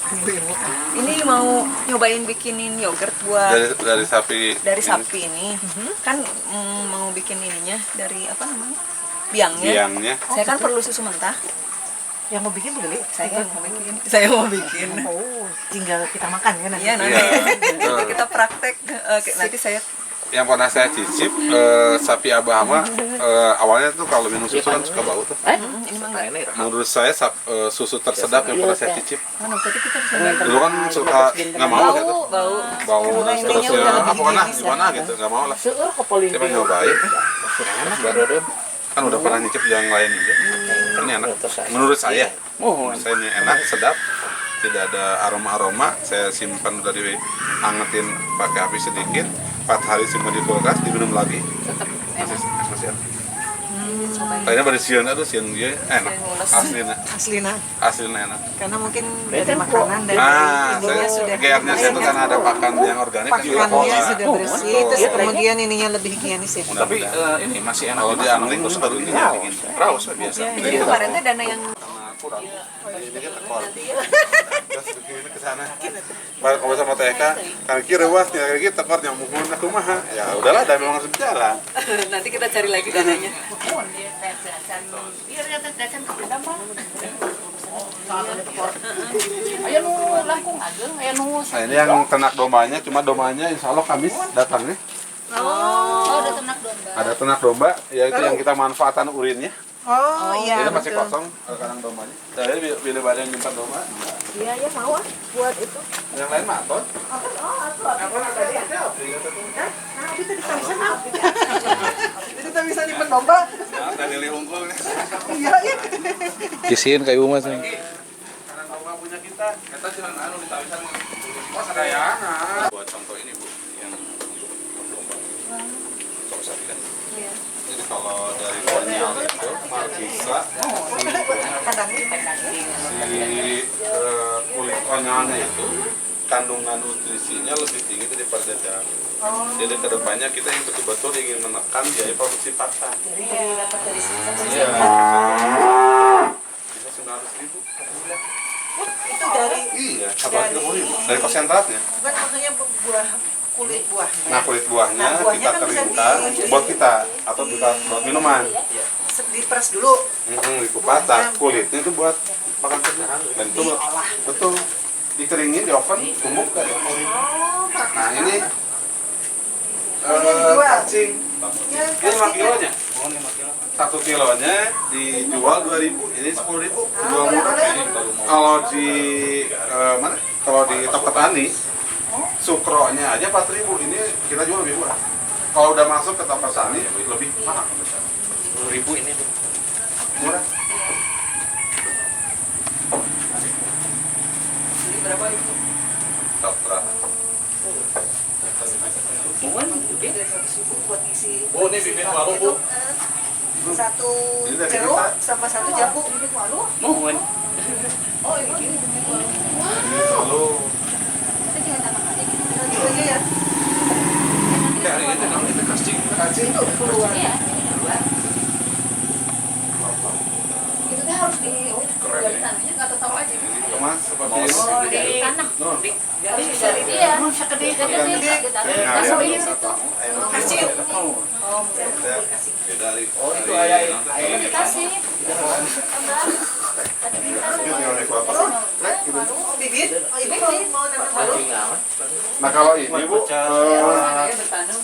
Bu-ibu. Ini mau nyobain bikinin yogurt buat Dari sapi. dari sapi ini kan mau bikin ininya dari apa namanya biangnya. Biangnya. Saya kan perlu susu mentah. Yang mau bikin beli. Saya mau bikin. Oh, tinggal kita makan ya nanti. Iya nanti Iya. kita praktek. Oke, nanti saya Yang pernah saya cicip sapi Abah mah awalnya tuh kalau minum susu kan suka bau tuh. ini mah enggak. Menurut saya susu tersedap yang pernah saya cicip. Mana tadi kita Dulu kan suka nggak mau gitu. Bau dan seterusnya. Apa gimana gitu nggak mau lah. Kita nyobain. Kan udah pernah nyicip yang lain juga. Ini enak. Menurut saya ini enak, sedap. Tidak ada aroma-aroma. Saya simpan udah diangetin pakai api sedikit. 4 hari simpan di kulkas, diminum lagi. Masih enak. Kayaknya pada siang itu siang dia enak. Aslinya enak. Karena mungkin dari makanan dan Saya sudah GR-nya saya tuh karena ada pakan yang organik kan juga pakannya pola. sudah bersih, terus kemudian ininya lebih higienis ya. Tapi ini masih enak. Kalau di angling terus baru ini ya dingin. Raus biasa. Jadi kemarin teh dana yang kurang. Ini kan tekor. Terus begini ke sana. Kalau sama TK, kan kira was kayak gitu tekor yang mukul nak kumaha. Ya udahlah, dan memang harus berjalan. Nanti kita cari lagi dananya. Iya, dacan kepeda mah. Ayo nu langkung aja, ayo nu. Nah ini yang ternak dombanya, cuma dombanya insya Allah Kamis datang nih. Oh, ada ternak domba. Ada ternak domba, yaitu yang kita manfaatkan urinnya. Oh iya. Ini masih betul. kosong kandang dombanya. Jadi bila ada yang nyimpan domba, Iya, ya mau ah buat itu. yang lain maton. Itu kita bisa nyimpen domba. Nah, dari liungkul nih. Iya, iya. Kisihin kayak Mas. Kandang domba punya kita. Kita jangan anu ditawisan. Oh sadayana. Buat contoh ini Bu, yang domba. Kalau saya bilang. Jadi kalau dari konyol itu markisa si kulit konyolnya itu kandungan nutrisinya lebih tinggi daripada jagung. Jadi kedepannya kita yang betul-betul ingin menekan biaya produksi pakan. Iya. Bisa 900.000 satu bulan. Itu dari Iya, 130.000 dari konsentratnya. bukan maksudnya buah kulit buahnya. Nah kulit buahnya, Nah, buahnya kita kan bisa keringkan buat kita atau buat minuman. Diperas dulu. Dikupas, kulitnya itu buat makan ternak. Dan itu betul dikeringin di oven, tumbuk kan. Nah ini cacing. Ini 5 kilonya. 1 kilonya dijual 2.000, ini 10.000, jual murah. Kalau di mana? Kalau di toko petani, sukronya aja 4.000, ini kita jual lebih murah. Kalau udah masuk ke tempat petani lebih mahal. 10.000 ini. Murah. Beli berapa itu? Tak berapa. Buat isi. Oh, ini bibit walu, Bu. Satu Ini dari jeruk kita. sama satu jambu. Mohon. Oh ini. Lalu Itu aja ya. kayak ini namanya itu casting. Itu keluar. Iya. Itu teh harus di Keren dari ya. tanahnya nggak tahu aja. Mas seperti ini. Tanam. Dari dari Iya. Gede-gede. Nah, Iya. kasih. beda li. Oh, itu ayah Dikasih. Bibit. Oh ibu mau nanam baru. Nah kalau ini Bu,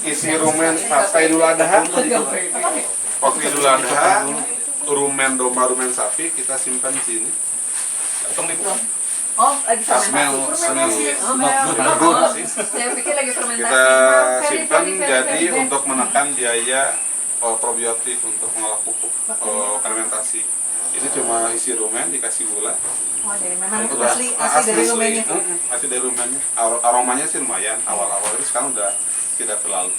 isi rumen pas Idul Adha, waktu Idul Adha, rumen domba, rumen sapi kita simpan di sini. Oh, lagi Smell, fermentasi. not good sih. Saya pikir lagi fermentasi. Kita simpan jadi untuk menekan biaya probiotik untuk mengolah pupuk fermentasi. Ini cuma isi rumen dikasih gula. Oh jadi memang itu Udah, asli dari rumennya. Asli dari rumennya. Aromanya sih lumayan awal-awal, itu sekarang udah tidak terlalu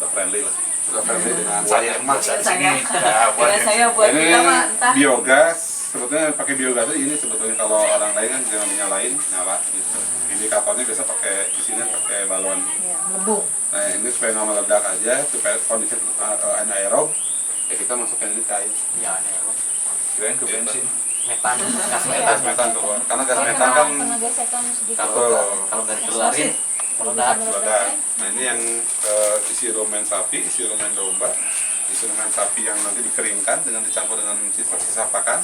friendly lah. Udah friendly dengan Saya emas di sini. Ya, buat Ya, saya buat ini kita mah entah. biogas. Sebetulnya pakai biogas ini sebetulnya kalau orang lain kan jangan dinyalain, nyala gitu. Indikatornya biasa pakai di sini pakai balon. Iya, melembung. Nah ini supaya nggak meledak aja, supaya kondisi anaerob, ya kita masukkan ini ke air. Ya, anaerob. Kirain ke bensin. Metan, gas metan. Gas metan keluar. Karena gas metan kan Kena gesekan sedikit. Kalau nggak dikeluarin, meledak. meledak. Nah ini yang isi rumen sapi, isi rumen domba, isi rumen sapi yang nanti dikeringkan dengan dicampur dengan sisa-sisa pakan.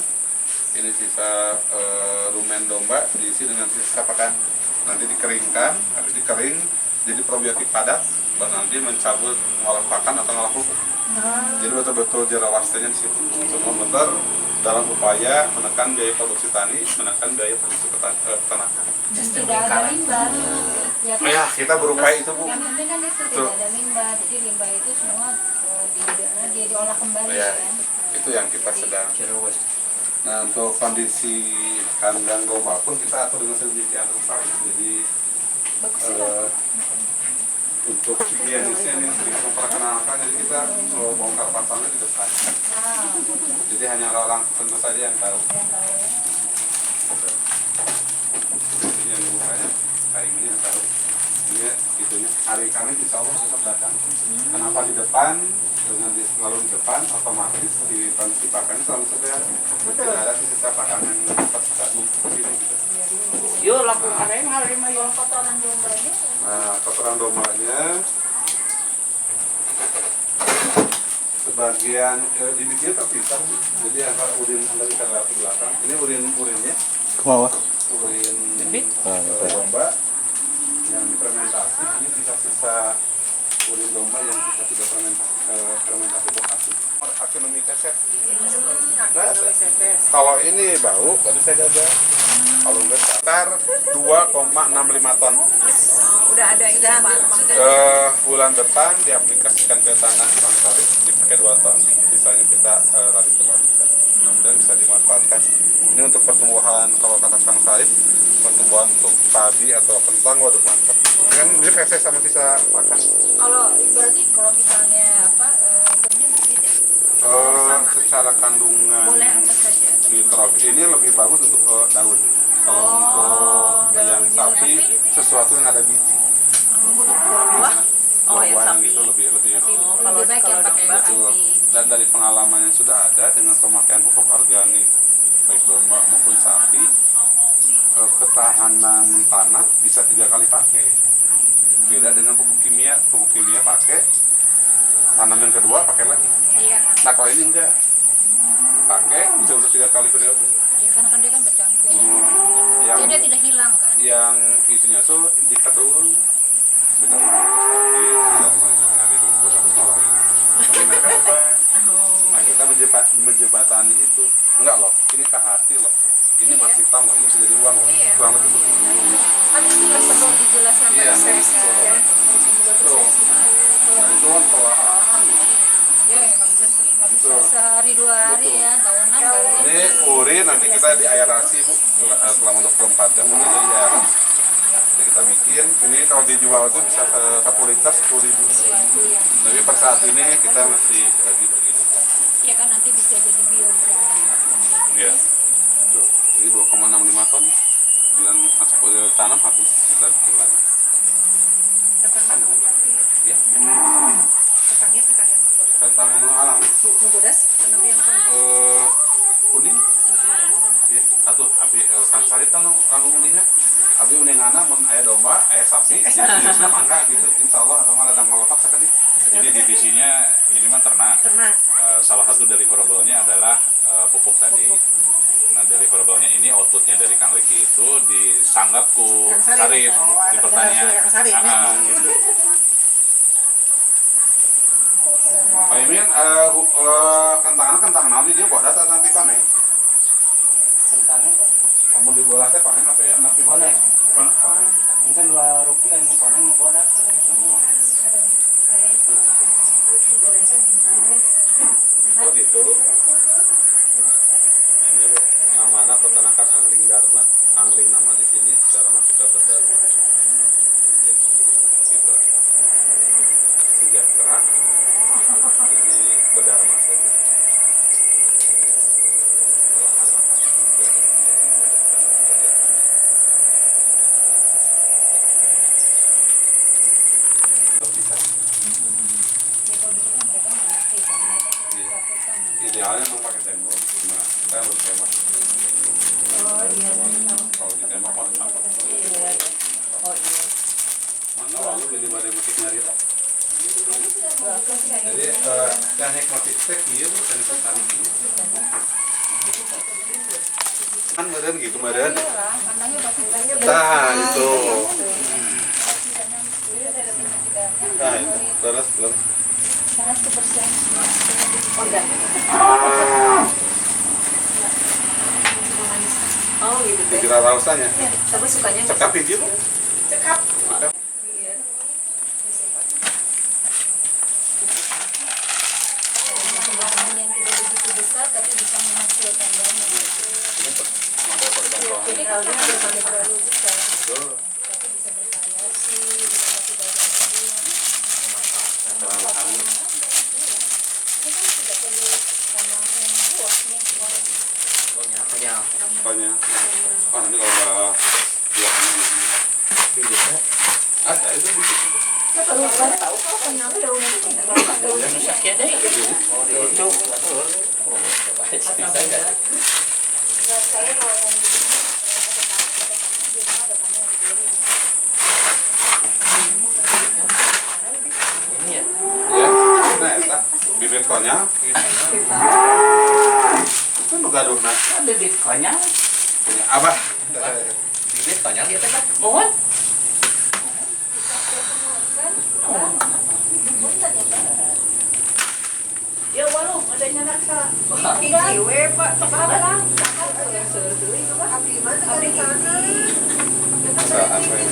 Ini sisa rumen domba diisi dengan sisa pakan. Nanti dikeringkan, habis dikering jadi probiotik padat, dan nanti mencabut ngolah pakan atau ngolah pupuk. Jadi betul-betul jerawasnya di situ. Semua betul dalam upaya menekan biaya produksi tani, menekan biaya produksi peternakan. Tidak ada limbah. Ya, kan? Ya, kita berupaya itu Bu. Yang penting kan itu Betul. tidak ada limbah. Jadi limbah itu semua dia diolah kembali Ya, kan. itu yang kita sedang. Zero waste. Nah untuk kondisi kandang domba pun kita atur dengan sedemikian rupa. Jadi untuk higienisnya ini sedikit memperkenalkan, jadi kita bongkar pasangnya di depan. Jadi hanya orang tentu saja yang tahu. Yang bukanya kayak gini yang tahu. Ini Ini itunya hari Kamis insya Allah tetap datang. Kenapa di depan? Dengan selalu di depan otomatis di kondisi pakannya selalu sedia. Tidak ada sisa pakan yang dapat ke sini gitu. Yo lakukan aja hari mah yo Kotoran dombanya. Nah, kotoran domanya sebagian dibikin terpisah, jadi antara urin dari ke belakang. Ini urinnya, Kemana? urin Ah, domba yang difermentasi. Ini sisa-sisa urin domba yang kita sudah fermentasi buat asin. Ekonomi keset. Kalau ini bau, baru saya gagal. Kalau enggak sekitar 2,65 ton. Udah ada itu Pak. Bulan depan diaplikasikan ke tanah sawit dipakai 2 ton. Sisanya kita tarik kembali. Mudah-mudahan bisa dimanfaatkan. Ini untuk pertumbuhan, kalau kata Kang Said, pertumbuhan untuk padi atau kentang, waduh mantap. Kan ini feses sama sisa pakan. Kalau berarti kalau misalnya apa hukumnya berbeda. Secara kandungan Boleh apa saja. nitrogen ini lebih bagus untuk daun. Kalau untuk yang sapi, sesuatu yang ada biji. Buah. Oh, yang Buah-buahan sapi. gitu lebih Kalau Lebih baik yang pakai domba. betul. Dan dari pengalaman yang sudah ada dengan pemakaian pupuk organik baik domba maupun sapi, ketahanan tanah bisa 3 kali pakai. Beda dengan pupuk kimia pakai, tanam yang kedua pakai lagi. Iya. Nah kalau ini enggak, pakai bisa untuk 3 kali periode. Ya, karena kan dia kan bercampur. Yang Jadi dia tidak hilang kan. yang itunya tuh diikat dulu. Sudah sapi, sudah mengambil rumput atau malah ini. Bagi mereka ubah. Nah kita menjebatani itu. Enggak loh, ini KHT loh. Ini masih hitam loh, ini bisa jadi uang loh. Kurang lebih begitu. Kan itu yang perlu dijelaskan Iya, pada saya betul. ya. Betul. Nah itu kan perlahan. Ya, nggak bisa Betul. sehari 2 hari Betul. ya, tahunan kali. Ini urin nanti kita diaerasi bu selama 24 jam udah jadi aerasi. Jadi kita bikin, ini kalau dijual itu bisa 1 liter 10.000. Tapi per saat ini kita masih bagi-bagi. Ya kan nanti bisa jadi biogas kan gitu. Iya. Tuh, ini 2,65 ton. Bulan masuk ke tanam habis kita bikin lagi. Ya. Kentangnya kentang yang membuat Tentang menu alam. membodas, kenapa yang Kuning. Ya, atuh abi Kang Sarit kan kanggo kuningnya. Abi uningana mun aya domba, aya sapi, jadi jenisna mangga gitu. Insyaallah mah ada ngalotak sakali. Jadi divisinya ini mah ternak. ternak. Salah satu deliverable-nya adalah pupuk tadi. Nah, deliverable-nya ini outputnya dari Kang Riki itu disanggap ku Kang Sarit. Sarit Oh, di ada pertanian. Kang Sarit, ya. Gitu. Pak Imin, kentang naon dia bodas atau nanti panen? Kentangnya kok Kamu di bola teh panen apa ya? Napi Panen. Panen. mungkin 2 rupiah yang panen mau bodas. Oh gitu. Ini namanya peternakan angling Dharma. Angling nama di sini, Dharma kita berdharma. Gitu. Sejahtera. Ini berdharma saja. Idealnya mau pakai tembok, cuma kita harus tembak. Kalau ditembak mah apa? Mana lalu beli barang musik nyari tak? Jadi teknik motif teh iya bu, teknik tarik iya. Kan meren gitu meren. Nah itu. Nah itu terus. Sangat kebersihan. Oh gitu deh. Dikira rasanya. Tapi sukanya nggak Cekap pinggir bu. cekap. Yang tidak begitu besar tapi bisa menghasilkan banyak. Ini model percontohan. Jadi kalau dia tidak terlalu besar, Betul. tapi bisa bervariasi, bisa tidak jadi. Terlalu halus. Ini kan tidak perlu tanah yang luas nih. Pokoknya. Oh nanti kalau udah buahnya pinggirnya. Ada itu di situ. Kalau saya tahu kalau penyampai daun itu tidak apa-apa. Sakit deh. Itu. Ya, nah eta bibit konyol. Itu nu gaduhna. Bibit konyol. Punya Abah. Bibit konyol ya teh. Mohon. Ya walau adanya naksa. Hiji we Pak. Abdi mah Abdi di sana. Saan we.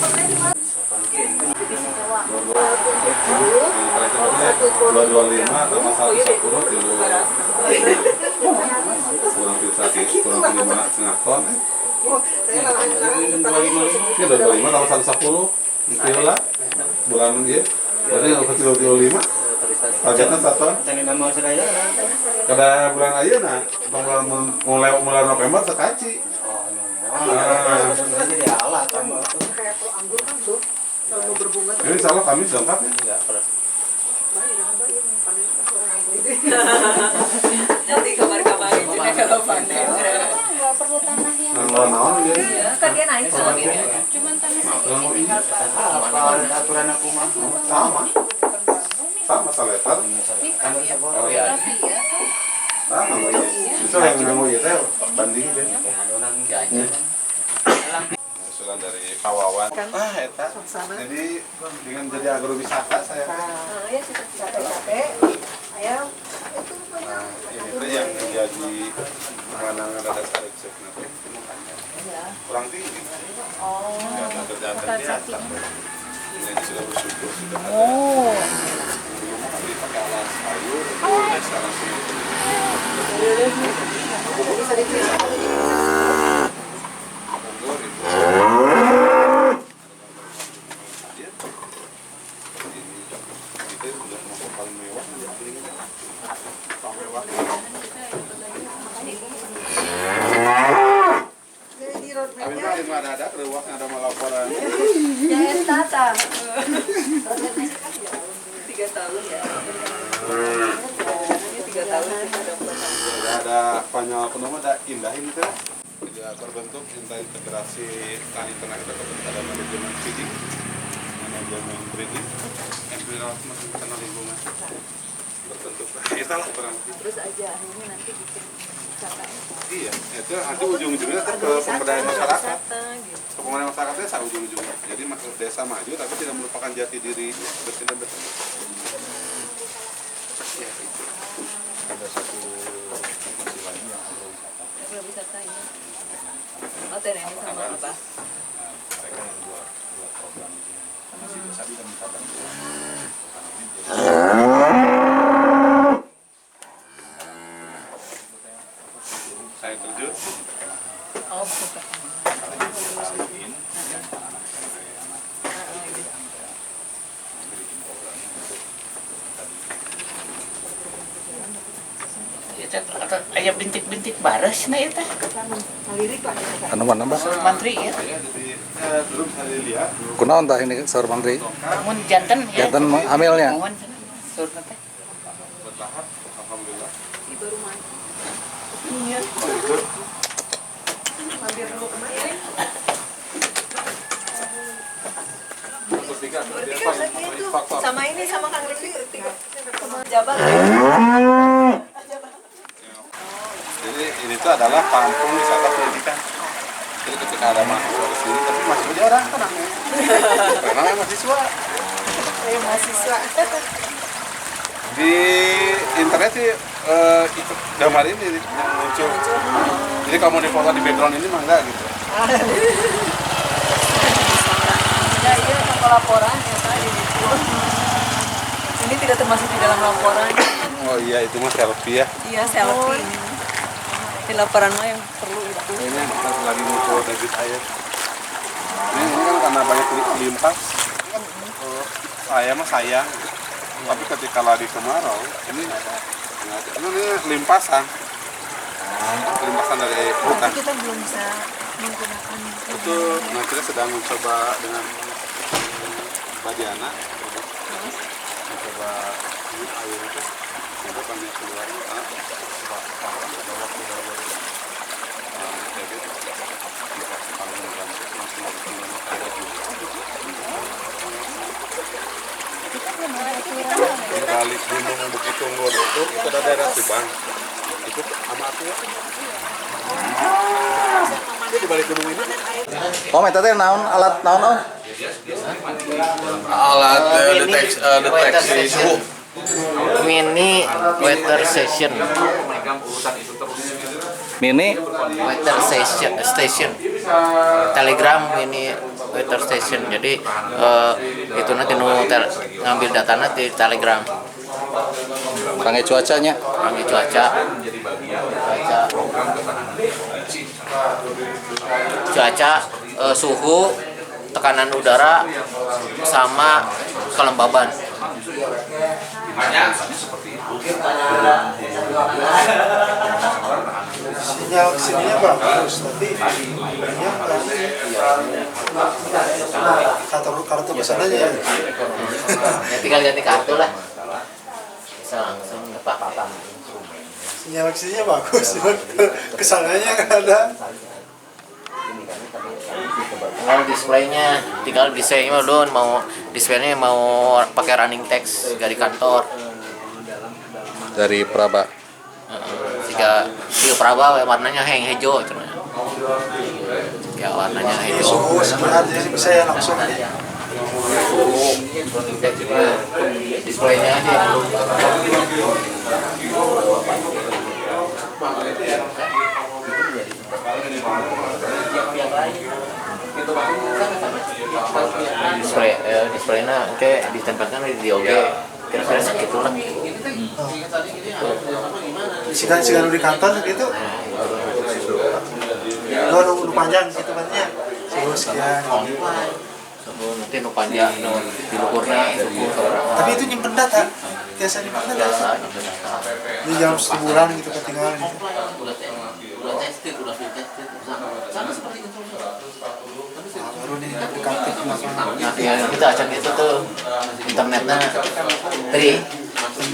Dua 25 sama 110 kilo. Kurang kurang 5 setengah ton. Ini 25 tambah 110 kilo lah. Bulan dia. Jadi kilo 5. Targetnya 1 ton. Kada bulan aja nah, mulai November sekaci. Jadi alat tambah. Kayak tuh anggur kan tuh kalau mau berbunga tuh Ini insya Allah kami lengkap ya. Nanti kabar-kabarin juga kalau panen. Nggak perlu tanah yang Naon dia. Kan dia naik sama dia. cuman tanah Nah, sedikit kalau tinggal Apa aturan aku mah? Sama saletar. Oh ya. Ya. Sama mau iya. Justru yang mau iya teh banding deh. Usulan dari Pawawan. Eta. Jadi dengan jadi agrowisata saya. ya capek-capek. Ayo itu punya. Nah, ini tuh yang menjadi pemandangan ada sarip nanti kurang tinggi. Ya, kerjaan biasa. Ini sudah bersyukur sudah ada. Dulu mah kami pakai alas kayu, dan sekarang semua Bisa dipilih. mundur itu. Kita udah mau paling mewah, paling mewah. Jadi road Tapi mapnya mah ada rewak ada laporan. Jangan tata. 3 tahun ya. Ini 3 tahun kita dapat. Ada panjang penuh ada indahin itu. Tidak terbentuk integrasi tani ternak kita ada manajemen feeding, manajemen breeding, environment masih kenal lingkungan. Terbentuk. Itulah kurang lebih. Terus aja akhirnya nanti bikin wisata. Iya, itu nanti ujung-ujungnya ke pemberdayaan masyarakat. Wisata gitu. Pemberdayaan masyarakatnya saya ujung-ujungnya. Jadi desa maju tapi tidak melupakan jati diri bersih dan bersih. Ya, itu. Ada satu masih lain yang agrowisata. Agrowisata ini. Oh, TNM sama apa? Mereka yang buat program ini. Masih bisa minta bantuan. Saya terjun. Oh, bukan. Ayah bintik-bintik baras na itu. ngalirik lah. Mana Mbak? Mantri ya. Saya jadi belum saya lihat. Kunaon tah ini Sor Mantri? Namun jantan ya. Jantan hamilnya. Mohon sur teh. Bertahap, alhamdulillah. Ini baru mandi. Iya. Oh, itu Mampir dulu kemana? untuk tiga dia pas Itu faktor. sama ini sama Kang Lutfi sama Jabar. Jadi ini tuh adalah kampung wisata pendidikan. Jadi ketika ada mahasiswa di sini, tapi mahasiswa orang tenang ya. Karena mahasiswa Saya mahasiswa. di internet sih ikut gambar ini yang muncul. Jadi kamu di foto di background ini mah enggak gitu. Ya, iya sama laporan ya tadi. Ini tidak termasuk di dalam laporan. Oh iya itu mah selfie ya. Iya, selfie. Di laporan mah yang perlu itu. Ini kita lagi muncul debit air. Ini kan karena banyak limpah. Saya mah sayang. Tapi ketika lagi kemarau, ini limpasan. Limpasan dari hutan. Kita belum bisa menggunakan Itu nah kita sedang mencoba dengan Pak Diana mencoba ini air itu itu banyak keluarnya coba ada waktu dari jadi dikasih paling ganti langsung mau bikin di balik gunung begitu ngono itu ada daerah Subang itu sama aku di balik gunung ini Oh, eta teh naon alat naon oh? alat deteksi suhu Mini weather station. Mini Weather station. Telegram mini weather station. Jadi itu nanti ngambil datanya di Telegram. kangge cuacanya. Kami cuaca suhu, tekanan udara, sama kelembaban. Sinyalnya bagus, tapi kartu pesanannya ya. Ya tinggal ganti kartu lah. Bisa langsung ngepak-pakan. Sinyal sininya bagus, kesananya nggak ada. Tinggal displaynya dulu mau displaynya mau pakai running text dari kantor. Dari Praba. Jika Praba warnanya hijau cuman. Ya warnanya hijau. Suhu sebenarnya jadi bisa ya langsung. Displaynya aja. Displaynya oke ditempelkan di OG kira-kira segitu lah. Sigan di kantor gitu. Lu panjang gitu banyak. Suhu sekian. Nanti nu panjang nu diluhurna Tapi itu nyimpen data. Biasa nyimpen data. Ini jam sebulan gitu ketinggalan gitu. udah tested sama seperti itu. Baru nih aplikatif Nah, ya kita acak itu tuh internetnya Tri.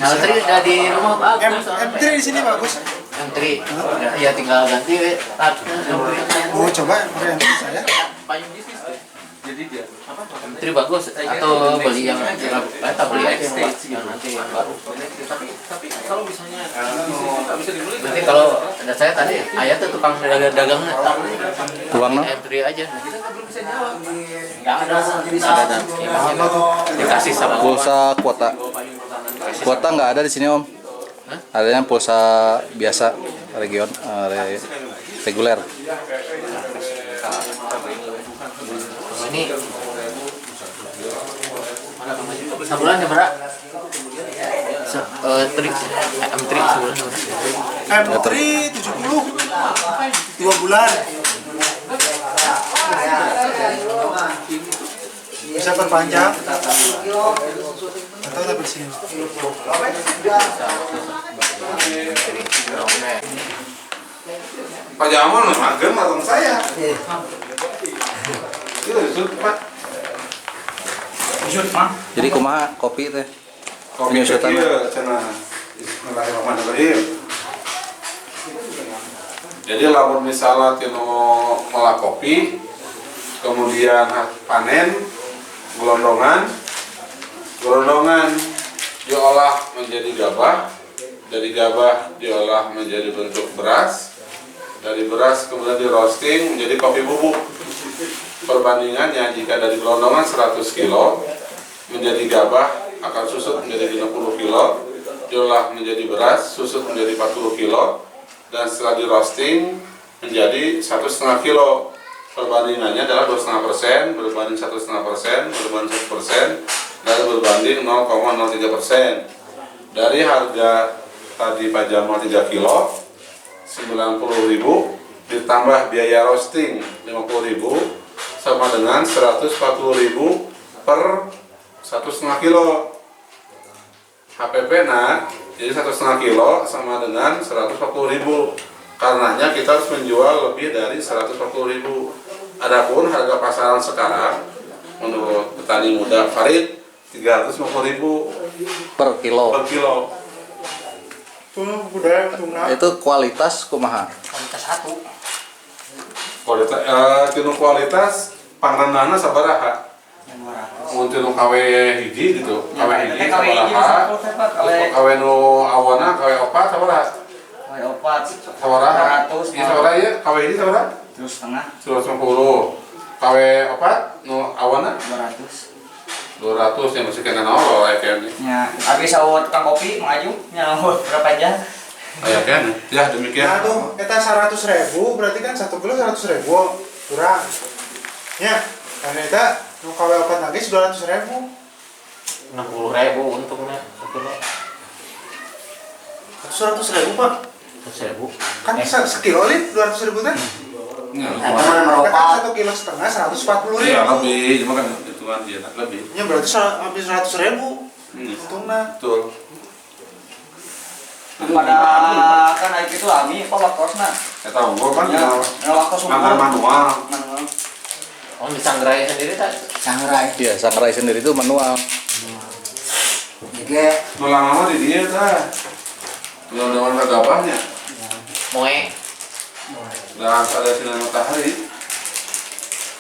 Nah, Tri udah di rumah bagus. M3 di sini bagus. M3 ya tinggal ganti Oh coba M3 saya. Jadi dia M3 bagus atau beli yang atau beli aja yang nanti yang baru. Tapi kalau misalnya nanti kalau ada saya tadi ayah tuh tukang dagangnya Tuang no? M3 aja. Nggak ada dikasih sama Pulsa kuota. Kuota nggak ada di sini Om. Adanya pulsa biasa reguler. Ini sebulan ya berak? M3 sebulan M3 70 2 bulan. Bisa perpanjang atau tapi sini. Pak Jamal mager matang saya. Itu disut Pak. Disut mah. Jadi kumaha kopi teh? Kopi ieu cenah Bismillahirrahmanirrahim. Jadi lamun misalnya tino malah kopi, kemudian panen, gelondongan diolah menjadi gabah, dari gabah diolah menjadi bentuk beras, dari beras kemudian di roasting menjadi kopi bubuk. Perbandingannya jika dari gelondongan 100 kilo menjadi gabah akan susut menjadi 50 kilo, diolah menjadi beras susut menjadi 40 kilo, dan setelah di roasting menjadi 1,5 kilo. Perbandingannya adalah 2,5%, berbanding 1,5%, berbanding 1%, dan berbanding 0,03%. Dari harga tadi Pak Jamal 3 kilo 90.000 ditambah biaya roasting 50.000 sama dengan 140.000 per 1,5 kilo. HPP jadi 1,5 kilo sama dengan 140.000. Karenanya kita harus menjual lebih dari 140.000. Adapun harga pasaran sekarang menurut petani muda Farid 350.000 per kilo. per kilo. Tuh budaya tuna. Itu kualitas kumaha? Kualitas satu. Kualitas tinu kualitas pangrendahna sabaraha? Mun tinu KW hiji gitu. KW hiji sabaraha? KW nu awana KW 4 sabaraha? Sabaraha? Ieu sabaraha ieu? KW hiji sabaraha? 350. KW 4 nu awana 200 yang masih kena nol kayaknya. Ya, habis awal tukang kopi maju, nyawa berapa jam? Ayo kan, ya demikian. Nah tuh, kita 100.000 berarti kan 1 kilo 100.000 kurang. Ya, karena kita nu KW 4 lagi 200.000. 60.000 untungnya 1 kilo. 100.000 Pak. 100.000. Kan sekilo lip 200.000 kan? Ya, Kan 1,5 kilo 140.000. iya lebih, cuma kan itu kan dia lebih. Ya berarti habis 100.000. Untungnya. Betul. Pada kan air itu ami, apa wakosna? Saya tahu, gua kan Ya, wakos makan manual. Oh, disangrai sendiri tak? Sangrai. Iya, sangrai sendiri itu manual. Jadi, Lama-lama di dia tah. Daun-daun kegabahnya. Moe. Dan ada sinar matahari.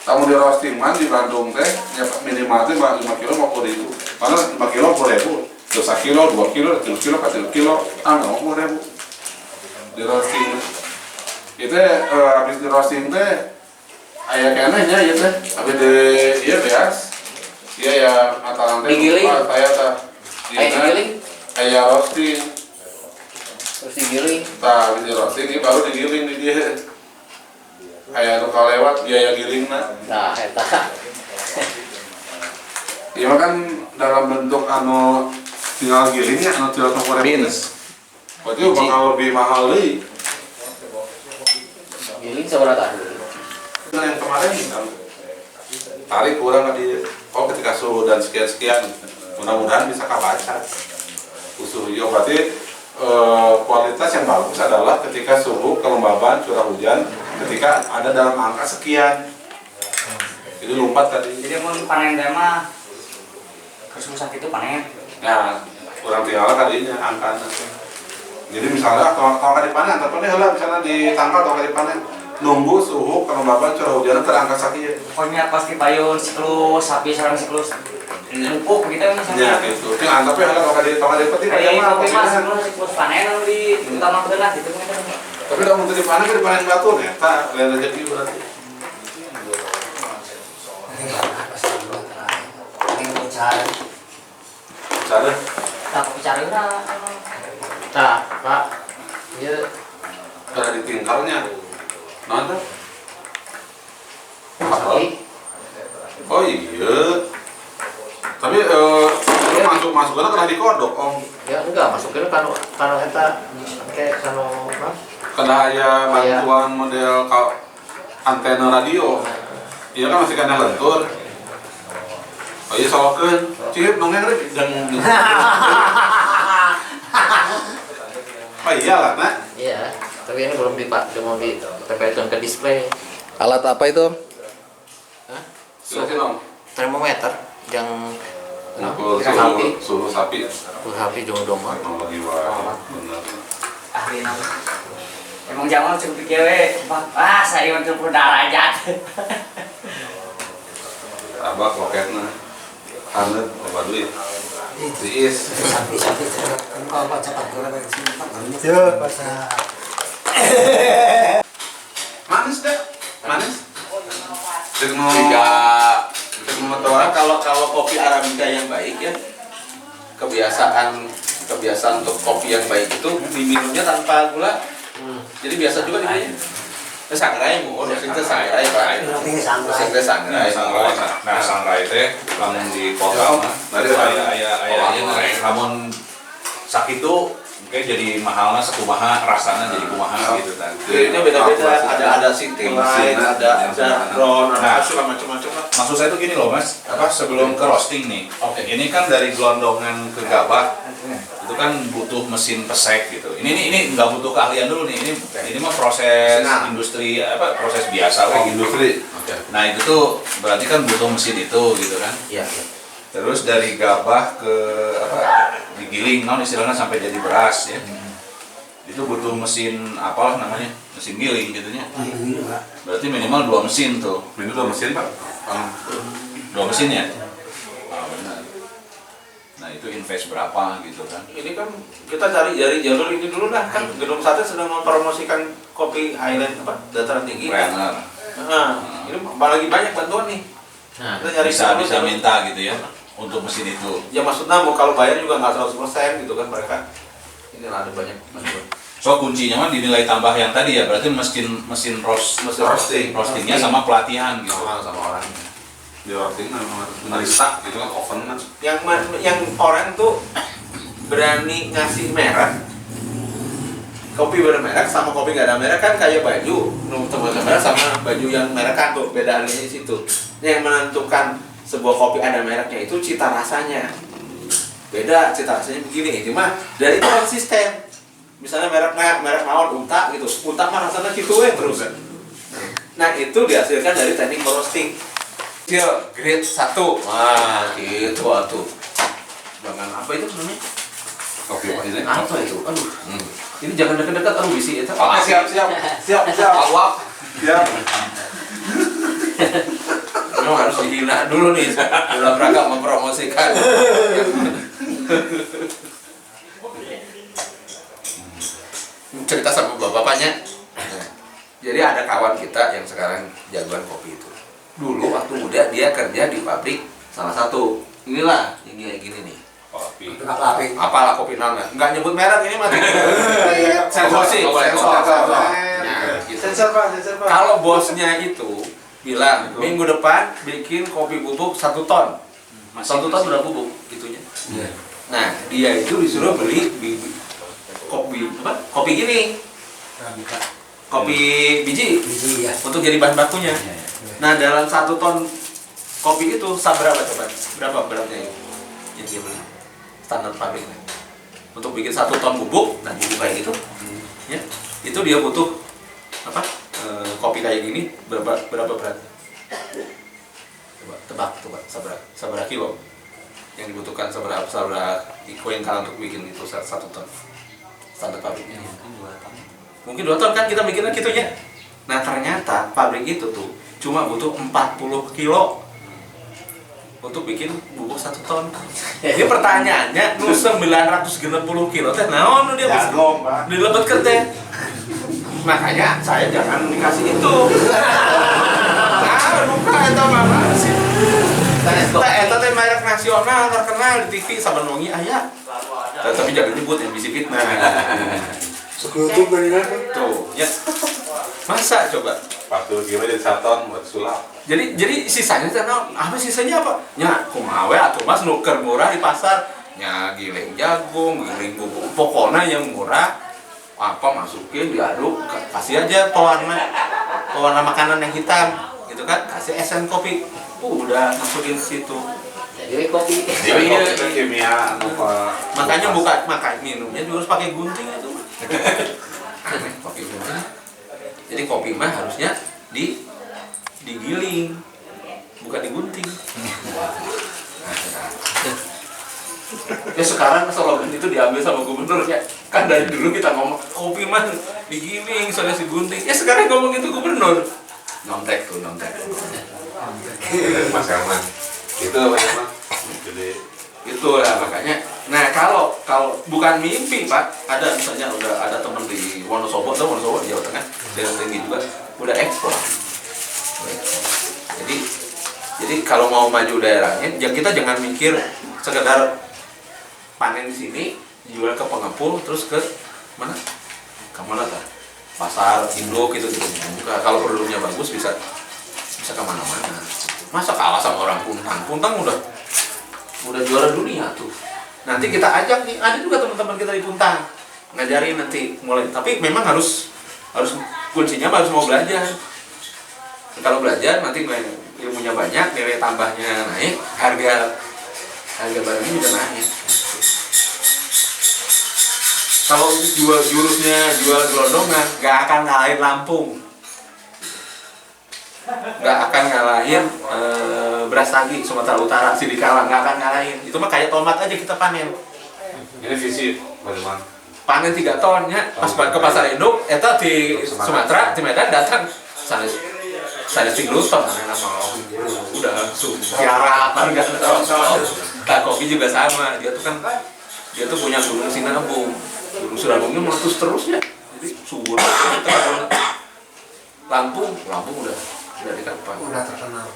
Kamu di roasting man di Bandung teh, ya minimal teh 5 kilo 50.000. Mana 5 kilo 40.000. Terus 1 kilo, 2 kilo, 3 kilo, 4 kilo, 50.000 di roasting. Itu habis di roasting teh aya kenehnya ya teh. Habis di ieu beas. Iya ya atalan teh. Digiling? Saya tah. Aya digiling, Aya roasting. terus digiling. Tah habis di roasting ini baru digiling di dia. Aya nu kalewat biaya gilingna. Nah, eta. Iya kan dalam bentuk anu tinggal gilingnya anu 350.000. Beans. Berarti bakal lebih mahal deui. Giling sabaraha? Nah, yang kemarin kan tarik kurang tadi. Oh ketika suhu dan sekian-sekian, mudah-mudahan bisa kabaca. Suhu hijau berarti kualitas yang bagus adalah ketika suhu kelembaban curah hujan ketika ada dalam angka sekian. Itu lompat tadi. jadi mau panen teh mah kesusah itu panen. Nah, kurang tinggal tadinya angkanya. Jadi misalnya kalau dipanen, tapi heula misalnya ditangkal kalau dipanen, nunggu suhu kelembaban curah hujan terangkat sakieu. Pokoknya pasti payun siklus, sapi sarang siklus. Empuk gitu Ya misalnya. gitu. Tapi antepnya heula kalau dipetik Kayak mah kopi mas, posisinya. siklus panen anu di utama belah gitu kan. Tapi kalau untuk dipanen batu nih, tak lain rezeki berarti. Cara Tak bicara udah. Nah, Pak. Ieu ada di tingkalnya. Nonton. Oh iya. Tapi masuk kena dikodok om. ya enggak masukin kanu eta kayak kanu apa? Kena aya bantuan model antena radio. Iya kan masih kena lentur. Oh iya solokeun. Cip nongeng rek dan. Oh iya lah nak. Iya, tapi ini belum ditempelkan ke display. Alat apa itu? Hah? Silakan om. Termometer yang Ukur sapi, suhu sapi. sapi jeung domba. Teknologi wah. Benar. Ahli nama. Emang jangan cukup pikir saya untuk derajat. Abah loketna. Harnet apa duit? Tiis. Ya, bahasa. Manis deh. Manis. Kalau kopi arabica yang baik ya, kebiasaan untuk kopi yang baik itu diminumnya tanpa gula. Jadi biasa juga diminum. Sangrai mu, dosen teh sangrai Pak. Dosen teh sangrai. Nah, sangrai teh lamun di kota mah aya lamun sakitu mungkin jadi mahalnya sekumaha rasanya jadi kumaha gitu kan. Ini beda-beda, ada sinting lain, ada drone, ada segala macam-macam lah. Maksud saya tuh gini loh mas, sebelum ke roasting nih, ini kan dari gelondongan ke gabah, itu kan butuh mesin pesek gitu. Ini nggak butuh keahlian dulu nih. Ini mah proses industri proses biasa industri. Nah itu tuh berarti kan butuh mesin itu gitu kan. Iya. Terus dari gabah ke digiling, istilahnya sampai jadi beras ya. Itu butuh mesin apalah namanya, mesin giling gitunya. Berarti minimal 2 mesin tuh. Ini 2 mesin Pak. 2 mesin ya. Nah itu invest berapa gitu kan? Ini kan kita cari dari jalur ini dulu lah kan. Gedung Sate sedang mempromosikan kopi Highland dataran tinggi. Benar. Ini lagi banyak bantuan nih. Nah, kita cari bisa minta gitu ya untuk mesin itu. Ya maksudnya mau kalau bayar juga nggak 100% gitu kan mereka. Ini ada banyak bantuan. So kuncinya mah di nilai tambah yang tadi ya, berarti mesin roastingnya sama pelatihan gitu. Sama orang. Di roasting harus barista gitu kan, oven kan. Yang orang tuh berani ngasih merek. Kopi bermerek sama kopi gak ada merek kan kayak baju. Merek sama baju yang merek kan tuh bedaannya di situ. Yang menentukan sebuah kopi ada mereknya itu cita rasanya. Beda cita rasanya begini. Cuma dari itu konsisten. Misalnya merek mawar unta gitu. Unta mah rasanya gitu terus. Nah, itu dihasilkan dari teknik roasting. Grade 1. Wah, gitu atuh. Jangan apa itu namanya? Kopi apa ini? Apa itu? Aduh. Ini jangan dekat-dekat bisi itu. Siap. Awak. Siap. Memang harus dihina dulu nih dalam rangka mempromosikan. Cerita sama bapak-bapaknya. Jadi ada kawan kita yang sekarang jagoan kopi itu. Dulu waktu muda dia kerja di pabrik salah satu. Inilah yang kayak gini nih. Kopi. Apalah kopi namanya? Enggak nyebut merek ini mah. Sensor sih. Sensor Pak. Kalau bosnya itu bilang minggu depan bikin kopi bubuk 1 ton. 1 ton berapa bubuk itunya? Nah, dia itu disuruh beli kopi gini. Kopi biji ya. Untuk jadi bahan bakunya. Nah, dalam 1 ton kopi itu seberapa coba? Berapa beratnya itu? Yang dia beli standar pabriknya. Untuk bikin 1 ton bubuk, nah bubuk kayak gitu, ya, itu dia butuh kopi kayak gini berapa berat? Tebak seberapa kilo yang dibutuhkan seberapa koin untuk bikin itu 1 ton standar pabriknya. Mungkin 2 ton kan kita bikinnya gitu ya. Nah ternyata pabrik itu tuh cuma butuh 40 kilo untuk bikin bubuk 1 ton. Jadi pertanyaannya, nu 960 kilo teh naon dia bisa dilebet teh. Makanya saya jangan dikasih itu. Nah, buka eta mah sih. Eta teh merek nasional terkenal di TV saben wengi aya. Tapi jangan nyebut yang bisi fitnah. Sekutu benar tuh, ya. Masa coba 40 kilo jadi 1 ton buat sulap. Jadi sisanya teh apa sisanya apa? Nya kumawe atuh Mas nuker murah di pasar. Nya giling jagung, giling bubuk, pokoknya yang murah apa masukin diaduk, kasih aja pewarna makanan yang hitam gitu kan, kasih esen kopi. Udah masukin ke situ. Jadi kopi. Jadi kopi kimia apa? Makanya minumnya juga harus pakai gunting itu. Aneh kopi gunting. Jadi kopi mah harusnya digiling, bukan digunting. Ya sekarang slogan itu diambil sama gubernur ya. Kan dari dulu kita ngomong kopi mah digiling, soalnya digunting. Ya sekarang ngomong itu gubernur. Nontek. Mas Herman. Itu apa ya, Mas? Jadi itu ya makanya. Nah kalau bukan mimpi Pak, ada misalnya udah ada teman di Wonosobo di Jawa Tengah, daerah tinggi juga udah ekspor. Jadi kalau mau maju daerahnya, kita jangan mikir sekedar panen di sini, jual ke pengepul, terus ke mana? Ke mana kan? Pasar Indo gitu. Kalau produknya bagus bisa kemana-mana. Masa kalah sama orang Puntang udah juara dunia tuh. Nanti kita ajak nih, ada juga teman-teman kita di Puntang ngajarin nanti mulai. Tapi memang harus kuncinya harus mau belajar. Kalau belajar nanti ilmunya banyak, nilai tambahnya naik, harga barangnya juga naik. Kalau jual gelondongan nggak akan ngalahin Lampung, nggak akan ngalahin beras tagi Sumatera Utara, Sidikalang nggak akan ngalahin. Itu mah kayak tomat aja kita panen. Ini visi bagaimana? Panen 3 ton ya, pas ke pasar induk, eta di Sumatera, di Medan datang saya tinggal ton, udah langsung siarapan nggak tahu. Nah, kopi juga sama, dia tuh punya gunung Sinabung. Gunung Sinabungnya meletus terus ya, jadi subur. Lampung udah dikapan. Udah terkenal.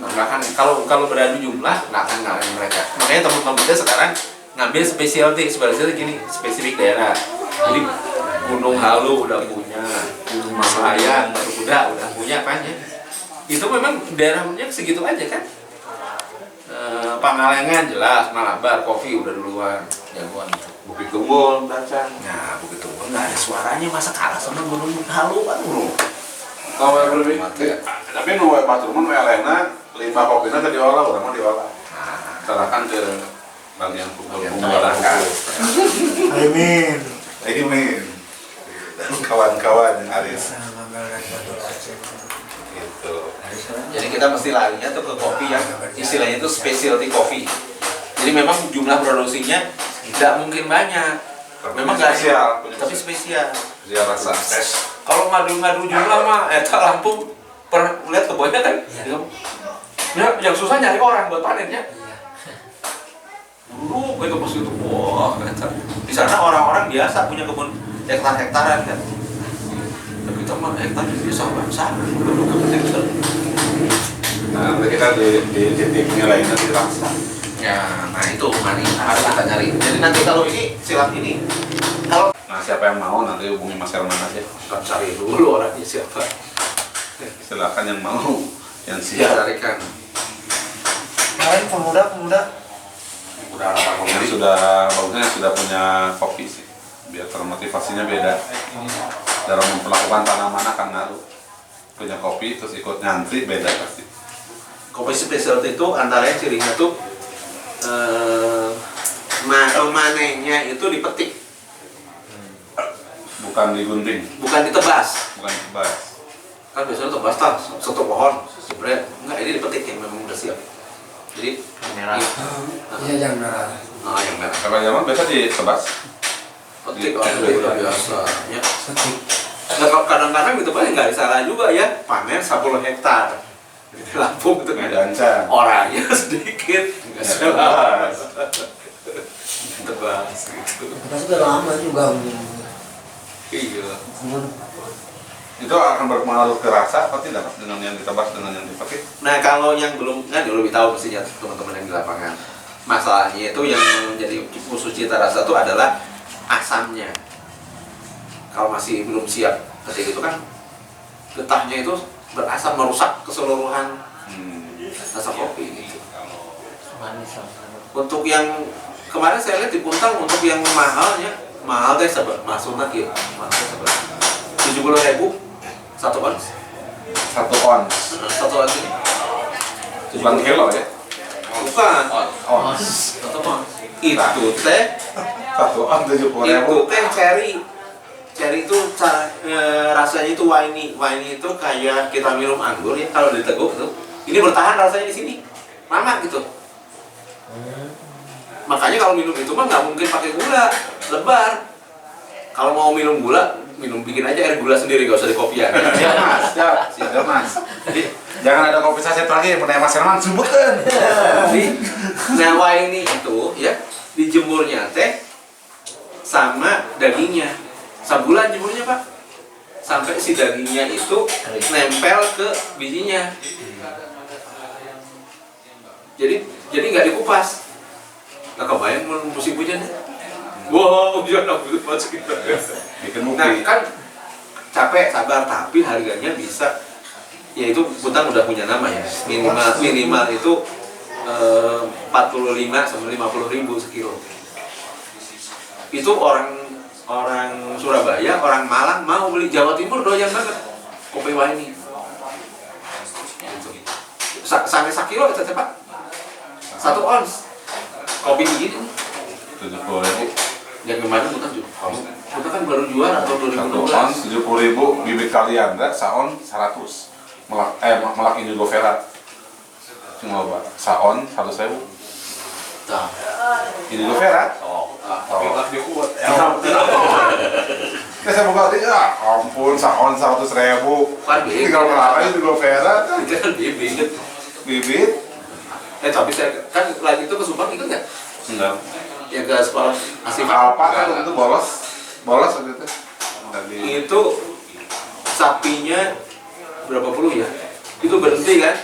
Nggak akan kalau beradu jumlah nggak akan ngalahin mereka. Makanya teman-teman kita sekarang ngambil spesialty gini, spesifik daerah. Jadi Gunung Halu udah punya, Gunung Mahayang, Batu Kuda udah punya kan ya. Itu memang daerahnya segitu aja kan. Pangalengan jelas, Malabar, kopi udah duluan, jagoan. Bukit Tunggul, Dacang. Nah, Bukit Tunggul nggak ada suaranya, masa kalah sama Gunung Halu kan bro. Tahu yang lebih. Tapi nu Pasuruan nu elehna limbah kopina teh diolah, urang mah diolah. Serahkan ke bagian pembuatan. Amin. Dan kawan-kawan yang Aris. Gitu. Jadi kita mesti larinya tuh ke kopi yang istilahnya itu specialty coffee. Jadi memang jumlah produksinya tidak mungkin banyak. Memang nggak spesial, tapi spesial. Dia rasa. Kalau ngadu jumlah mah, eta Lampung pernah lihat kebunnya kan? Ya, yang susah nyari orang buat panennya. Dulu itu pas itu, wah, di sana orang-orang biasa punya kebun hektar-hektaran kan. Tapi kita mah hektar biasa bangsa. Nah, kita di titik nilainya dirasa. Ya, nah itu harus kita nyari. Jadi nanti kalau ini silang ini, kalau siapa yang mau nanti hubungi Mas Herman aja. kita cari dulu orangnya siapa. Silakan yang mau, yang siap. Carikan. Lain pemuda Udah apa Ini sudah bagusnya sudah punya kopi sih, biar termotivasinya beda. Dalam memperlakukan tanaman akan ngaruh. Punya kopi terus ikut nyantri beda pasti. Kopi specialty itu antaranya cirinya tuh manenya itu dipetik, Bukan digunting, bukan ditebas. bukan dibahas. Kan biasanya tebas tak satu pohon sebenarnya enggak, ini dipetik yang memang udah siap. Jadi merah. Iya, yang merah. Nah, yang merah. Kalau zaman biasa ditebas. Petik udah biasa. Ya. Nah, kalau kadang-kadang gitu paling nggak salah juga ya, panen 10 hektar. Di Lampung itu nggak ada orangnya sedikit, nggak salah. Tebas gitu. Tapi sudah lama juga. Iya. Itu akan berpengaruh ke rasa apa tidak dengan yang ditebas dengan yang dipetik? Nah, kalau yang belum, kan lebih tahu mestinya teman-teman yang di lapangan. Masalahnya itu yang menjadi khusus cita rasa itu adalah asamnya. Kalau masih belum siap ketika itu kan getahnya itu berasam, merusak keseluruhan rasa kopi gitu. Untuk yang kemarin saya lihat di Puntang, untuk yang mahalnya, mahal deh masuk lagi, mahal 70.000 1 ons. 1 ons. 1 ons ini. Bukan kilo ya? Bukan. Ons. 1 ons. Itu teh 1 ons 70.000. itu teh cherry. Cherry itu rasanya itu winey. Winey itu kayak kita minum anggur ya, kalau diteguk tuh. Ini bertahan rasanya di sini. Lama gitu. Makanya kalau minum itu mah nggak mungkin pakai gula, lebar. Kalau mau minum gula, bikin aja air gula sendiri, gak usah di kopian. Siap mas, siap mas. Jadi, jangan ada kopi saset lagi, menanya Mas Herman sebutkan. Nah, winey itu ya dijemurnya teh sama dagingnya. Sebulan jemurnya Pak, sampai si dagingnya itu nempel ke bijinya. Jadi nggak dikupas. Nah, kebayang musim hujan. Wow, hujan aku pas kita. Bikin bukti. Nah, kan capek, sabar, tapi harganya bisa. Ya itu Puntang udah punya nama ya. Minimal itu 45 sampai 50.000 sekilo. Itu orang Surabaya, orang Malang mau beli, Jawa Timur doyan banget kopi winey. Sampai 1 kilo itu cepat. 1 ons kopi begini. 70.000. yang kemarin bukan kita kan baru jual atau 1 on 70.000 bibit kaliandra, saon 100 melak indigo vera cuma loba saon 100.000 indigo vera tapi kuat saya buka dia ampun saon 100.000 tinggal melak indigo vera kan bibit tapi saya kan lagi itu ke Subang ikut nggak? enggak Ya ke sekolah asif apa kan itu bolos waktu itu itu sapinya berapa puluh ya itu berhenti kan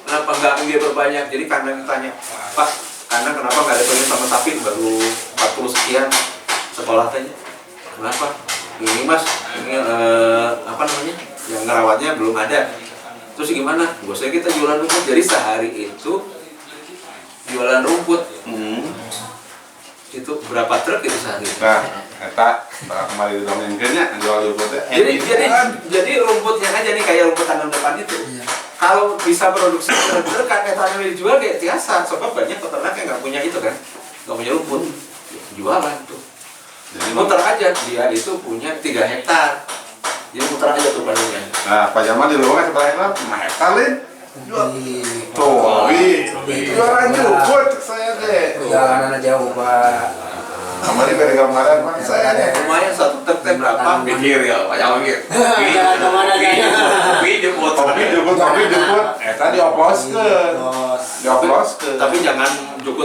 kenapa nggak dia berbanyak jadi kandang tanya Pak kandang kenapa nggak ada banyak sama sapi baru 40 sekian sekolah tanya kenapa ini mas ini apa namanya yang ngerawatnya belum ada terus gimana bosnya kita jualan rumput jadi sehari itu jualan rumput itu berapa truk itu sehari? Nah, eta kembali didongengkeunnya jual rumputnya. Jadi rumputnya aja nih kayak rumput tanam depan itu. Kalau bisa produksi truk kan etanya dijual kayak biasa. Sebab banyak peternak yang nggak punya itu kan, nggak punya rumput, jualan tuh. Jadi muter aja dia itu punya 3 hektar. Jadi muter aja tuh panennya. Nah, Pak Jamal di luar sebelah hektar 5 hektar lin. Tuh, jualan jukut saya deh. Perjalanan jauh Pak. Kemarin beda gambaran Pak saya deh. Lumayan 1 truk teh berapa? Mikir ya, Pak Jamal mikir. Kopi jukut. Eta dioploskeun. Tapi jangan jukut